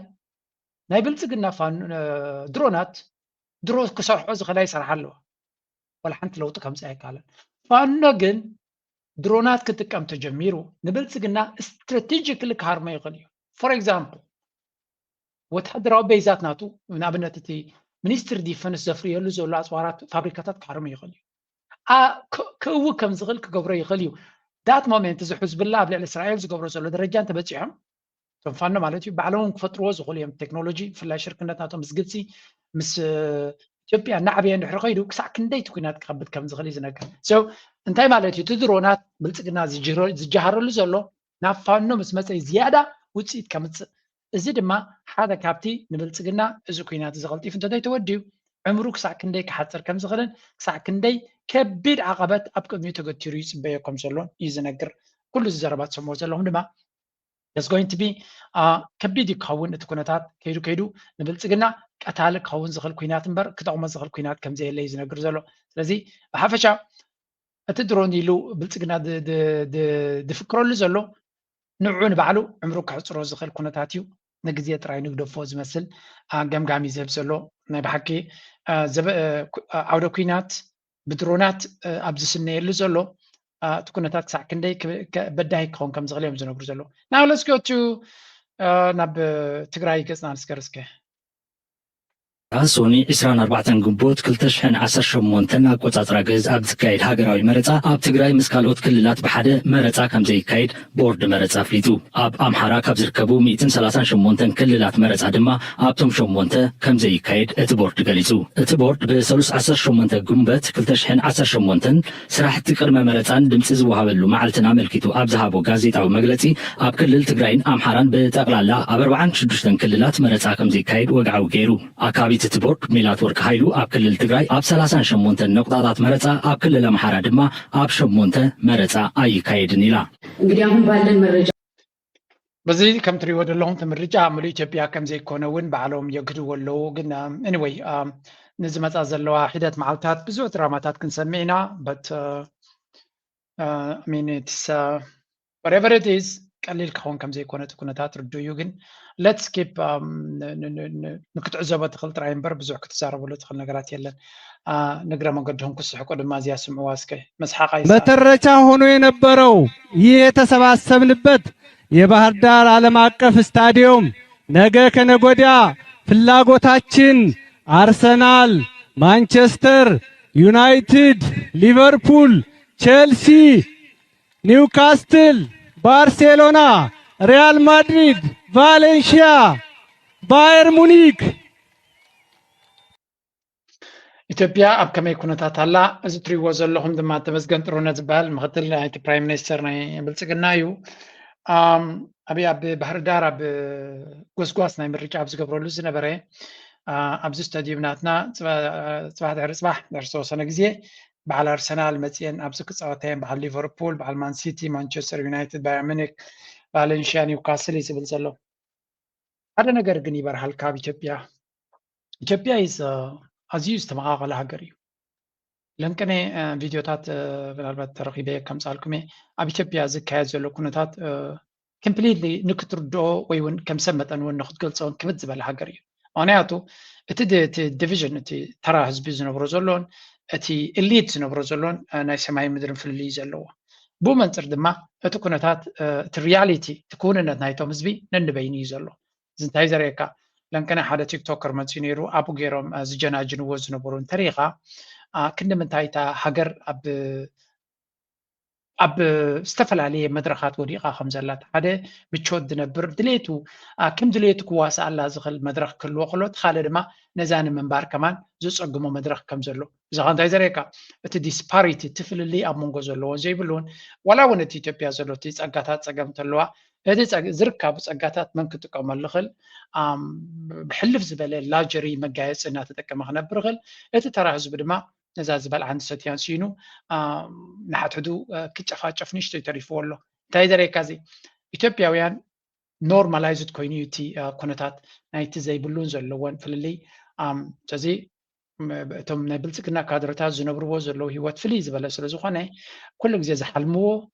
ናይ ብልፅግና ድሮናት ድሮ ክሰርሖ ዝኽእላ ይሰርሓ ኣለዋ ወላ ሓንቲ ለውጢ ከምፅእ ኣይከኣለን ፋኖ ግን ድሮናት ክጥቀም ተጀሚሩ ንብልፅግና ስትራቴጂክሊ ክሃርሞ ይኽእል እዩ ፎር ኤግዛምፕል ወታደራዊ ቤዛት ናቱ ንኣብነት እቲ ሚኒስትሪ ዲፈንስ ዘፍርየሉ ዘሎ ኣፅዋራት ፋብሪካታት ክሃርሞ ይኽእል እዩ ክእው ከም ዝኽእል ክገብሮ ይኽእል እዩ ዳት ሞሜንት እዚ ሕዝብላ ኣብ ልዕሊ እስራኤል ዝገብሮ ዘሎ ደረጃ እንተበፂሖም እቶም ፋኖ ማለት እዩ ባዕሎም ክፈጥርዎ ዝኽእሉ እዮም ቴክኖሎጂ ብፍላይ ሽርክነት ናቶም ምስ ግብፂ ምስ ኢትዮጵያ እናዕበየ እንድሕሪ ከይዱ ክሳዕ ክንደይ ኩናት ክከብድ ከም ዝኽእል እዩ ዝነገር እንታይ ማለት እዩ እቲ ድሮናት ብልፅግና ዝጀሃረሉ ዘሎ ናብ ፋኖ ምስ መፀ ዝያዳ ውፅኢት ከምፅእ እዚ ድማ ሓደ ካብቲ ንብልፅግና እዚ ኩናት ዝቐልጢፍ እንተተወዲዩ ዕምሩ ክሳዕ ክንደይ ክሓፅር ከም ዝኽእልን ክሳዕ ክንደይ ከቢድ ዓቐበት ኣብ ቅድሚኡ ተገቲሩ ይፅበዮ ከም ዘሎ እዩ ዝነግር ኩሉ ዝዘረባ ትሰምዑ ዘለኹም ድማ There's going to be ከቢድ ክኸውን እቲ ኩነታት ከይዱ ንብልፅግና ቀታሊ ክኸውን ዝኽእል ኩናት እምበር ክጠቕሞ ዝኽእል ኩናት ከም ዘየለ እዩ ዝነግር ዘሎ ስለዚ ብሓፈሻ እቲ ድሮን ኢሉ ብልፅግና ዝፍክረሉ ዘሎ ንዑ ንባዕሉ ዕምሩ ክሕፅሮ ዝኽእል ኩነታት እዩ ንግዜ ጥራይ ንግደፎ ዝመስል ገምጋሚ ዝህብ ዘሎ ናይ ብሓቂ ዓውደ ኩናት ብድሮናት ኣብ ዝስነየሉ ዘሎ እቲ ኩነታት ክሳዕ ክንደይ በዳይ ክኸውን ከም ዝኽእል እዮም ዝነግሩ ዘሎ ናው let's go to ናብ ትግራይ ገፅና ንስከርስከ ሶኒ 24 ግንቦት 2018 ኣቆፃፅራ ገዝ ኣብ ዝካየድ ሃገራዊ መረፃ ኣብ ትግራይ ምስ ካልኦት ክልላት ብሓደ መረፃ ከም ዘይካየድ ቦርድ መረፃ ኣፍሊጡ ኣብ ኣምሓራ ካብ ዝርከቡ 138 ክልላት መረፃ ድማ ኣብቶም 8 ከም ዘይካየድ እቲ ቦርድ ገሊጹ እቲ ቦርድ ብ18 ግንቦት 2018 ስራሕቲ ቅድመ መረፃን ድምፂ ዝወሃበሉ መዓልትን ኣመልኪቱ ኣብ ዝሃቦ ጋዜጣዊ መግለፂ ኣብ ክልል ትግራይን ኣምሓራን ብጠቕላላ ኣብ 46 ክልላት መረፃ ከም ዘይካየድ ወግዓዊ ገይሩ ኣካቢት እቲ ቦርድ ሜላት ወርቂ ሃይሉ ኣብ ክልል ትግራይ ኣብ 38 ነቁጣታት መረፃ ኣብ ክልል ኣምሓራ ድማ ኣብ 8 መረፃ ኣይካየድን ኢላ እንግዲህ አሁን ባለን መረጃ በዚህ ከም ትሪእዎ ዘለኹም ምርጫ ሙሉእ ኢትዮጵያ ከም ዘይኮነ እውን ባዕሎም የግድዎ ኣለዉ ግን anyway ንዝመፃ ዘለዋ ሒደት መዓልትታት ብዙሕ ድራማታት ክንሰምዕ ኢና but I mean it's whatever it is ቀሊል ክኸውን ከም ዘይኮነ እቲ ኩነታት ርዱ እዩ ግን let's keep ንክትዕዘቦ ትኽእል ጥራይ እምበር ብዙሕ ክትዛረበሉ ትኽእል ነገራት የለን ንግረ መንገድኩም ክስሕቁ ድማ እዚያ ስምዕዋ እስከ መስሓቃ መተረቻ ሆኖ የነበረው ይህ የተሰባሰብንበት የባህር ዳር ዓለም አቀፍ ስታዲየም ነገ ከነገ ወዲያ ፍላጎታችን አርሰናል፣ ማንቸስተር ዩናይትድ፣ ሊቨርፑል፣ ቼልሲ፣ ኒውካስትል፣ ባርሴሎና፣ ሪያል ማድሪድ፣ ቫሌንሺያ፣ ባየር ሙኒክ ኢትዮጵያ ኣብ ከመይ ኩነታት ኣላ እዚ ትሪእዎ ዘለኹም ድማ ተመስገን ጥሩነህ ዝበሃል ምክትል ናይቲ ፕራይም ሚኒስተር ናይ ብልፅግና እዩ ኣብ ባህር ዳር ኣብ ጎስጓስ ናይ ምርጫ ኣብ ዝገብረሉ ዝነበረ ኣብዚ ስታዲየም ናትና ፅባሕ ድሕሪ ፅባሕ ድሕሪ ዝተወሰነ ግዜ በዓል ኣርሰናል መፅአን ኣብዚ ክፃወታየን በዓል ሊቨርፑል፣ በዓል ማን ሲቲ፣ ማንቸስተር ዩናይትድ፣ ባየር ሙኒክ፣ ቫሌንሺያ፣ ኒውካስል እዩ ዝብል ዘሎ ሓደ ነገር ግን ይበርሃልካ ኣብ ኢትዮጵያ ኣዝዩ ዝተመቓቐለ ሃገር እዩ لنكني فيديوهات بالعربة ترغيبية كم سألكم أبي تبي أزكى زلوا كنتات completely نكتردو ويون كم سمت أن ونأخذ كل صون كم تزبل حجري معناته تدي division تي ترى حزب زنبرو زلون تي elite زنبرو زلون أنا سماي مدرن في اللي زلوا بومن تردما تكونتات الرياليتي تكون إن نهايتهم حزبي ننبيني زلوا زنتاي زريكا لأن كان حدا تيك توكر متسينيرو أبو جيروم زجنا جنوب زنبرون تاريخا كنا من تايتا حجر أب استفل عليه مدرخات وديقة خمزلات هذا بتشود نبر دليتو كم دليتو كواس على زغل مدرخ كل وقلت خالد ما نزان من بار كمان زوج أقوم مدرخ كم زلو زغان دايزريكا الديسباريتي الطفل اللي أمونجو زلو جاي بلون ولا ونتي تبيا زلو تيس أقاتات سقم تلوا هذه زركا بس أقاتات من كنت كمال لغل بحلف زبالة لاجري مجايس إنها تتكلم عن برغل هذه ترى حزب ما نزال زبال عند ستيان سينو نحت حدو كتشافات شافنيش تيتريفو له تايدري كازي إثيوبياويان normalized community كونتات نايت زي بلون زلوان فللي تزي توم نبلتكنا كادرتات زنبرو زلو هيوات فليز بلا سلازوخانه كل جزء حلمو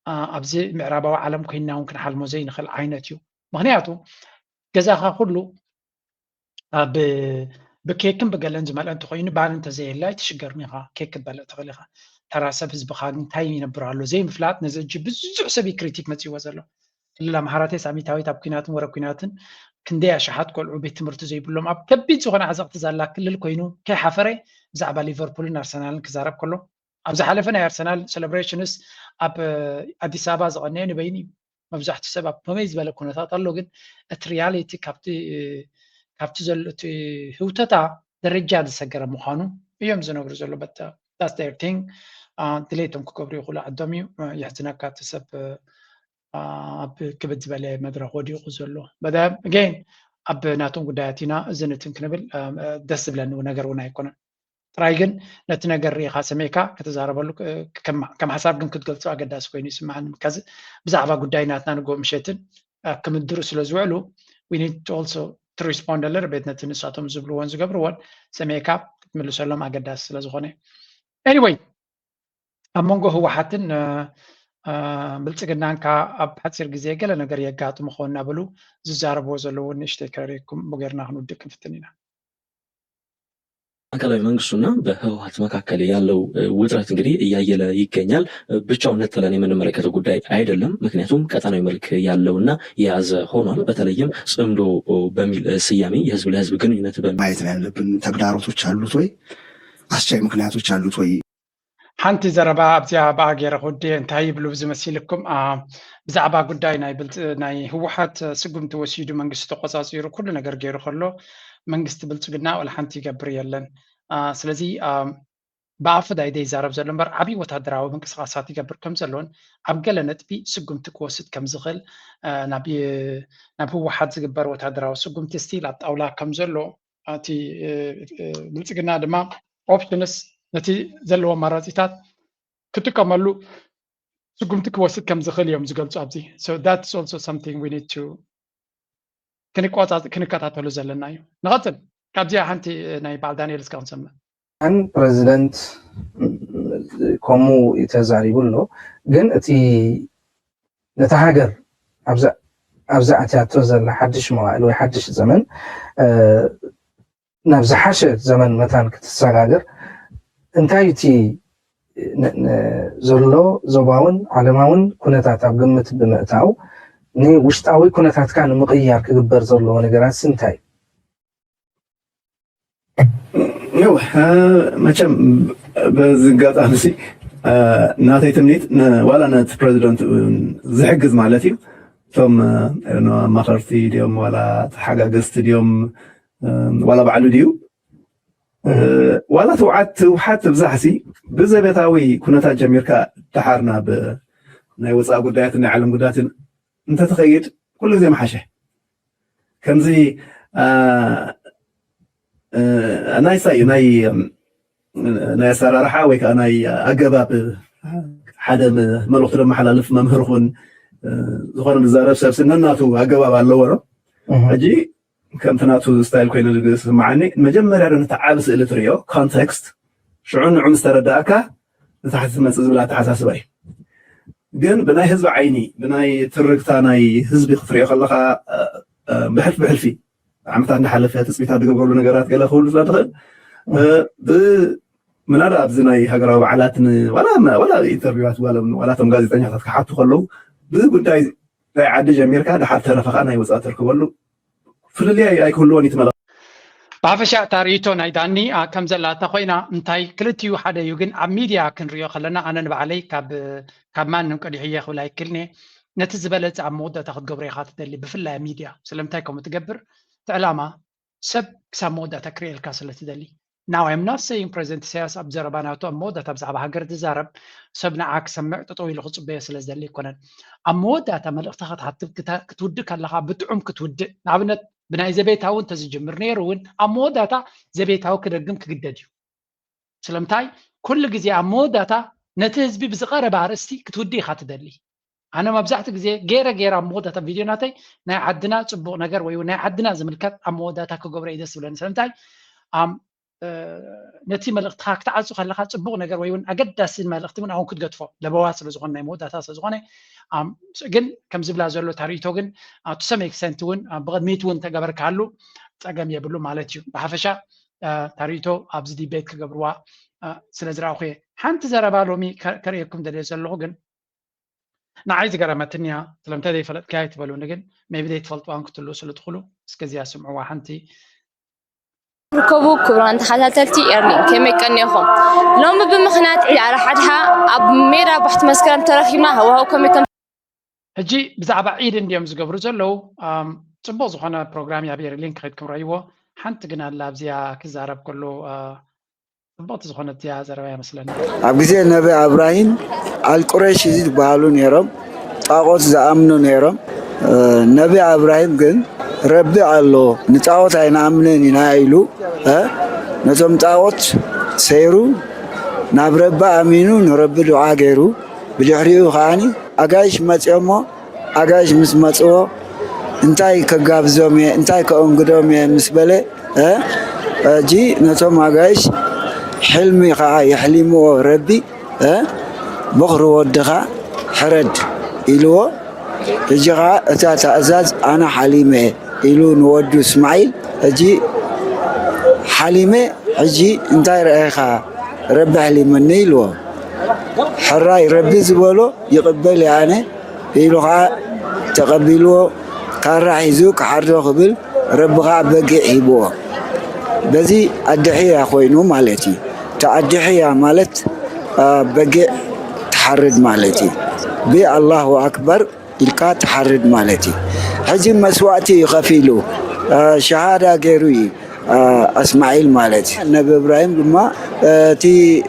أبزي معربة عالم كنا ممكن حلمو زي نخل عينتيو مغنياتو جزاها كله بكيكن بقلن زمال أنت خوين بان أنت زي لا تشجرني ها كيك بلا تغليها ترى سبز بخادم تايمي نبرالو زي مفلات نزج بزع سبي كريتيك ما تيوزلو إلا مهاراتي سامي تاوي تابكيناتن وركيناتن كندي شحات كل عبيت مرت زي بلوم أب كبيت سخنا عزقت زلا كل الكوينو كي حفري زعبا ليفربول أرسنال كزارب كله أبز حلفنا أرسنال سيلبريشنز أب أديس أبا زغنين بيني مبزحت السبب مميز بلا كونتات الله جد الرياليتي كابتي زلتي هو تتا الرجال سجر مخانو يوم زنوبر زلو بتا that's their thing دليتهم كوبري يقولوا عدمي يحزنك كاتسب كبد زبالة مدرخ ودي يقولوا بدأ again أب ناتون قداتنا زنتين كنبل دس بلانو نجرونا يكون ترايجن نتنجر ريخا سميكا كتزاربلو كم حساب كم كنت قلت أقدر أسوي نسمع عن كذا بزعبا قدايناتنا نقول مشيتن كم الدروس لزوالو we need to also to respond a little bit نتني ساتهم زبلوان زقبروان سميكا ملو سلام أقدر أسلزخونه anyway أمونجو هو حتن بلتقنان كا أب حتصير جزية قال نقدر يقاط مخوننا بلو زجاربو زلو نشتكريكم بغيرنا هنودك في التنين ማዕከላዊ መንግስቱና በህወሓት መካከል ያለው ውጥረት እንግዲህ እያየለ ይገኛል። ብቻውን ነጥለን የምንመለከተው ጉዳይ አይደለም። ምክንያቱም ቀጠናዊ መልክ ያለውና የያዘ ሆኗል። በተለይም ጽምዶ በሚል ስያሜ የህዝብ ለህዝብ ግንኙነት ማየት ያለብን ተግዳሮቶች አሉት ወይ አስቻይ ምክንያቶች አሉት ወይ ሓንቲ ዘረባ ኣብዚኣ ብኣገረ ኹዲ እንታይ ይብሉ ዝመስልኩም ብዛዕባ ጉዳይ ናይ ህወሓት ስጉምቲ ወሲዱ መንግስቲ ተቆፃፂሩ ኩሉ ነገር ገይሩ ከሎ መንግስቲ ብልፅግና ወላ ሓንቲ ይገብር የለን ስለዚ ብኣፉ ዳይደ ይዛረብ ዘሎ እምበር ዓብዪ ወታደራዊ ምንቅስቃሳት ይገብር ከም ዘሎን ኣብ ገለ ነጥቢ ስጉምቲ ክወስድ ከም ዝኽእል ናብ ህወሓት ዝግበር ወታደራዊ ስጉምቲ ስቲል ኣብ ጣውላ ከም ዘሎ እቲ ብልፅግና ድማ ኦፕሽንስ ነቲ ዘለዎ ኣማራፂታት ክጥቀመሉ ስጉምቲ ክወስድ ከም ዝኽእል እዮም ዝገልፁ ኣብዚ so that's also something we need to ክንከታተሉ ዘለና እዩ ንቐፅል ካብዚኣ ሓንቲ ናይ በዓል ዳንኤል እስካ ክንሰምዕ አን ፕሬዚደንት ከምኡ ተዛሪቡ ኣሎ ግን እቲ ነታ ሃገር ኣብዛ ኣትያቶ ዘላ ሓድሽ መዋዕል ወይ ሓድሽ ዘመን ናብ ዝሓሸ ዘመን መታን ክትሰጋገር እንታይ እቲ ዘሎ ዞባውን ዓለማውን ኩነታት ኣብ ግምት ብምእታው ንውሽጣዊ ኩነታትካ ንምቕያር ክግበር ዘለዎ ነገራት እንታይ ነው መቸም በዝጋጣሚ ናተይ ትምኒት ዋላ ነት ፕሬዚደንት ዝሕግዝ ማለት እዩ ቶም ማኸርቲ ድዮም ዋላ ተሓጋገዝቲ ድዮም ዋላ ባዕሉ ድዩ ዋላ ተውሓት ብዛሕሲ ብዘቤታዊ ኩነታት ጀሚርካ ተሓርና ብናይ ወፃኢ ጉዳያትን ናይ ዓለም ጉዳያትን እንተትኸይድ ኩሉ ግዜ መሓሸ ከምዚ ናይ ኣሰራርሓ ወይ ከዓ ናይ ኣገባብ ሓደ መልእኽቲ ዘመሓላልፍ መምህር ኹን ዝኾነ ዝዛረብ ሰብ ስነናቱ ኣገባብ ኣለዎ ዶ ሕጂ ከምቲ ናቱ ስታይል ኮይኑ ዝስማዓኒ መጀመርያ ዶ ነቲ ዓብ ስእሊ ትሪኦ ኮንቴክስት شعون عم استرداءك تحس مسز بلا تحساس باي جن بناي حزب عيني بناي تركتا ناي حزب خفري خلخا بحلفي عمتنا حلفها تثبيت هذا قبل نجارات قال خول لا دخل من هذا أبزناي هجرة وعلاتن ولا إنترفيوهات ولا تم غازيتني حتى خلوا بقولي عاد جميل كذا حتى رفقنا يوزعت ركبوا فللي أي كلون يتملا بعفشة تاريتو نايداني كم زلا تخوينا انتاي كلتيو حدا يوجن عميديا كن ريو خلنا أنا نبعلي كمان نمكن هي خلاي كلني نتزبلت عمودة تاخد قبريخات اللي بفلا ميديا سلمتايكم متقبر تعلامة سب سمودة تكريل كاسلة تدلي. Now I'm not saying President Isaias أبزرباناتو أمودة تبزع بهاجر تزارب سبنا عكس سمعت طويل خص بيس لزدلي كونن أمودة تمل افتخت حتى كتودك اللها بتعم كتود نعبنا بناي زبيتها وانت زجمر نيرون أمودة تا زبيتها وكدقم كجدديو سلمتاي كل جزء أمودة نتهزبي بزقارة بعرستي كتودي خات دلي أنا ما بزعت جزء غير أمودة فيديو ناتي نا عدنا تبو نجار ويونا عدنا زملكات أمودة تا كجبر يدس ولا سلمتاي نتي ملقتها كتعزو خلقها تبو نجار ويون أقدس الملقت من أهون كنت قطفه لبواصل زغنا يمودة تاس زغنا جن كم زبلا زلوا تاريتو جن تسميك سنتون بغد ميتون تجبر كعلو تجمع يبلو مالتيو بحفشة تاريتو أبزدي بيت كجبروا سلزرا أخي حنت زربالو مي كريكم دليل زلوا جن نعايز قرامتنيا تلم تدي فلت كايت بالو نجن ما بدي يتفلتوا عنك تلو سلدخلوا اسكزيا سمعوا حنتي ركبوا كبران تخلتلتي إيرلين كم كان يخون لو ما بمخنات على حدها أب ميرا بحت مسكرم ترخيما هو كم كان هجي بزعب عيد اليوم زقبرو زلوا تبوظ خنا برنامج عبير لينك خدكم رأيوه حنت جنا لابزيا كزارب كله بوت زخنت يا زربايا مثلا أبغى النبي إبراهيم القريش يزيد بالون يرم طاقوت زامنو نيرم نبي إبراهيم جن ربي الله نتعوت عين عملين ينايلو نتوم تعوت سيرو نبرب أمينو نرب دعاء غيرو بجحريو خاني أجاش متأمو أجاش مسمتو انتاي كجابزومي انتاي كأنقدومي مسبلة جي نتوم أجاش حلمي خا يحلمو ربي بخرو ودخا حرد إلو جغا أتاتا أزاز أنا حليمة إلو نودو إسماعيل أجي حليمة أجي انتاي رأيخا ربي حليمة نيلو حراي ربي زبولو يقبل يعني إلو خا تقبلو كان راح يزوك حردو قبل ربي خا بقي عيبوه بزي الدحية أخوينو مالتي تأدحية مالت بقي تحرد مالتي بي الله أكبر إلقا تحرد مالتي حجم مسواتي خفيلو شهادة غيروي اسماعيل مالتي النبي إبراهيم لما تي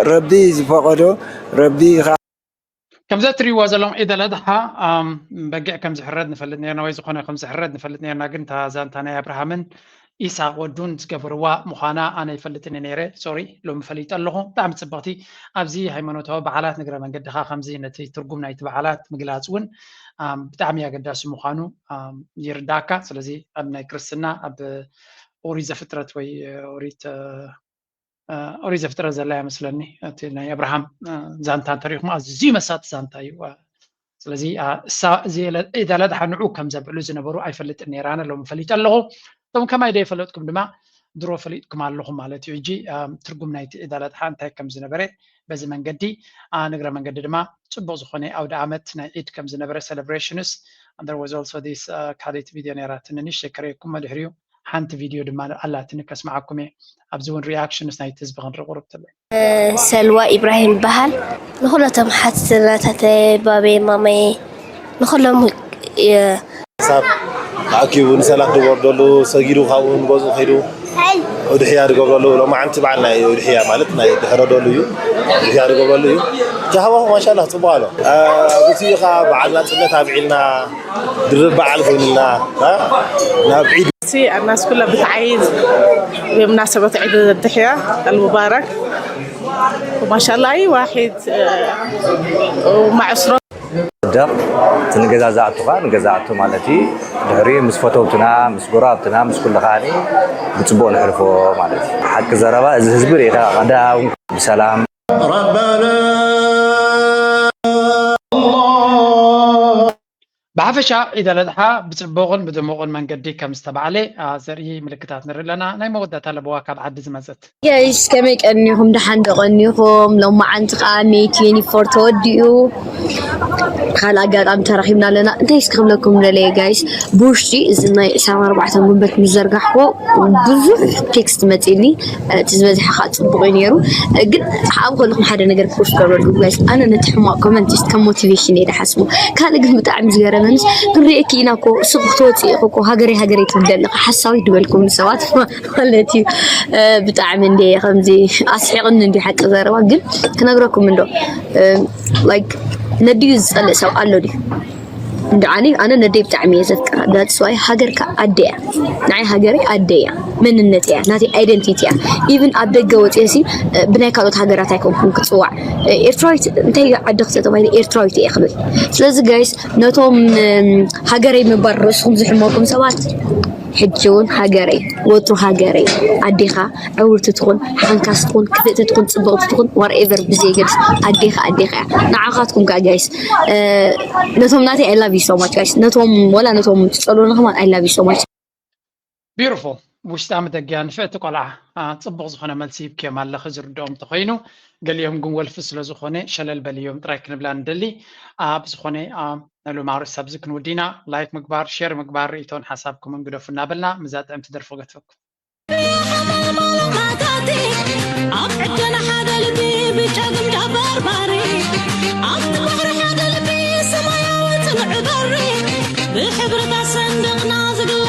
ربي فقدو ربي كم زاتري وازلهم إذا لدها بقي كم زحرد نفلتني أنا ويزقنا كم زحرد نفلتني أنا قلت زانتانا إبراهيم إيسا ودون تجبروا مخانا أنا يفلتني نيرة سوري لو مفليت اللهم دعم تبغتي أبزي هيمنوتها بعلات نقرأ من قدها خمسين نتي ترجمنا يتبعلات مقلاتون بتعمي قداس مخانو يرداكا سلزي أبنا كرسنا أب أوريز فترة وي أوريز فترة زلايا مثلني تنا إبراهيم زانتان تاريخ ما زي مسات زانتاي سلزي زي إذا لدها نعوك كم زبلو زنبرو أي فلت النيران لو مفليت اللهم طبعا كما يدي فلتكم دماء درو فليتكم على اللهم على تيجي ترجمنا إذا لا تحان تهكم زنبرة بس من قدي نقرأ من قد دماء تبوظ خوني أو دعمت نعيد كم زنبرة celebrations and there was also this كاديت فيديو نيرات إنني شكريكم مدحريو حانت فيديو دماء الله تنكس معكم أبزون reactions نايتز بغن رغورب تبعي سلوى إبراهيم بحال نخلتهم حتى تتي بابي مامي نخلهم أكيد نسألك دوردلو سجيرو خاون بازو خيرو ودحيا رجولو لو ما عم تبعنا ودحيا مالتنا دحردلو يو دحيا رجولو يو جهوا ما شاء الله تبالو بسيخا بعدنا تنا تابعينا درب بعل فينا نابعيد سي الناس كلها بتعيد بمناسبة عيد الضحية المبارك وما شاء الله أي واحد ومع أسرته صدق تنجزعتوها نجزعتو مالتي دهري مسفتوتنا مسقرابتنا مسكل خاني بتصبون عرفو مالتي حق زربا زهزبري غدا بسلام ربنا بعفشا إذا لدحا بتبوغن بدموغن من قدي كم استبعلي زري ملكتات نري لنا ناي مودة تلبوا كاب عد زمزت جايز كميك أنيهم دحان دغنيهم لو ما عند قامي 24 توديو خلا قاد عم ترحيبنا لنا انت يسكم لكم للي جايز بوشتي إذن ساعة 4 منبت مزرقحكو بزوح تكست متيني تزبزي حقات بغينيرو قد حاول لكم حدا نقر بوش قرر جايز أنا نتحمق كومنتيست كموتيفيشن إذا حسبو كان لقد متعم زيارة منس نريك إناكو سقطوتي أخوكو هاجري تبدل حساوي دولكم سوات والتي بتعمل دي خمزي أسحقن دي حق غير واجد كنقرأكم منه like نديز على سو قالوا دي دعني أنا ندي بتعمي أذكر that's why هاجر كأدية نعي هاجري أدية من النتيا ناتي identity even أبدأ جوت يسي بناء كلوت هاجرات هيكون ممكن تسوع إيرترايت أنتي عدقت تبعي إيرترايت يا أخوي لازم جايز نتوم هاجري مبرسهم زي حماكم سوات حجون هاجري وطر هاجري أديها عورت تكون حنكاس تكون كذا تكون صبغت تكون whatever بزيجلس أديها نعاقاتكم جايز نتوم ناتي I love you so much guys نتوم ولا نتوم تسألون كمان I love you so much beautiful وش تعمد الجان فاتك على تصبغ زخنا ملسيب كمان لخزر دوم تخينو قال لهم جوال فصل زخنة شلل باليوم تراك نبلان دلي بزخنة نلو معروف سبزك نودينا لايك مقبار شير مقبار ريتون حسابكم من قدوف النابلنا مزاد أم تدر فوقت فوق بحبرة صندوق نازق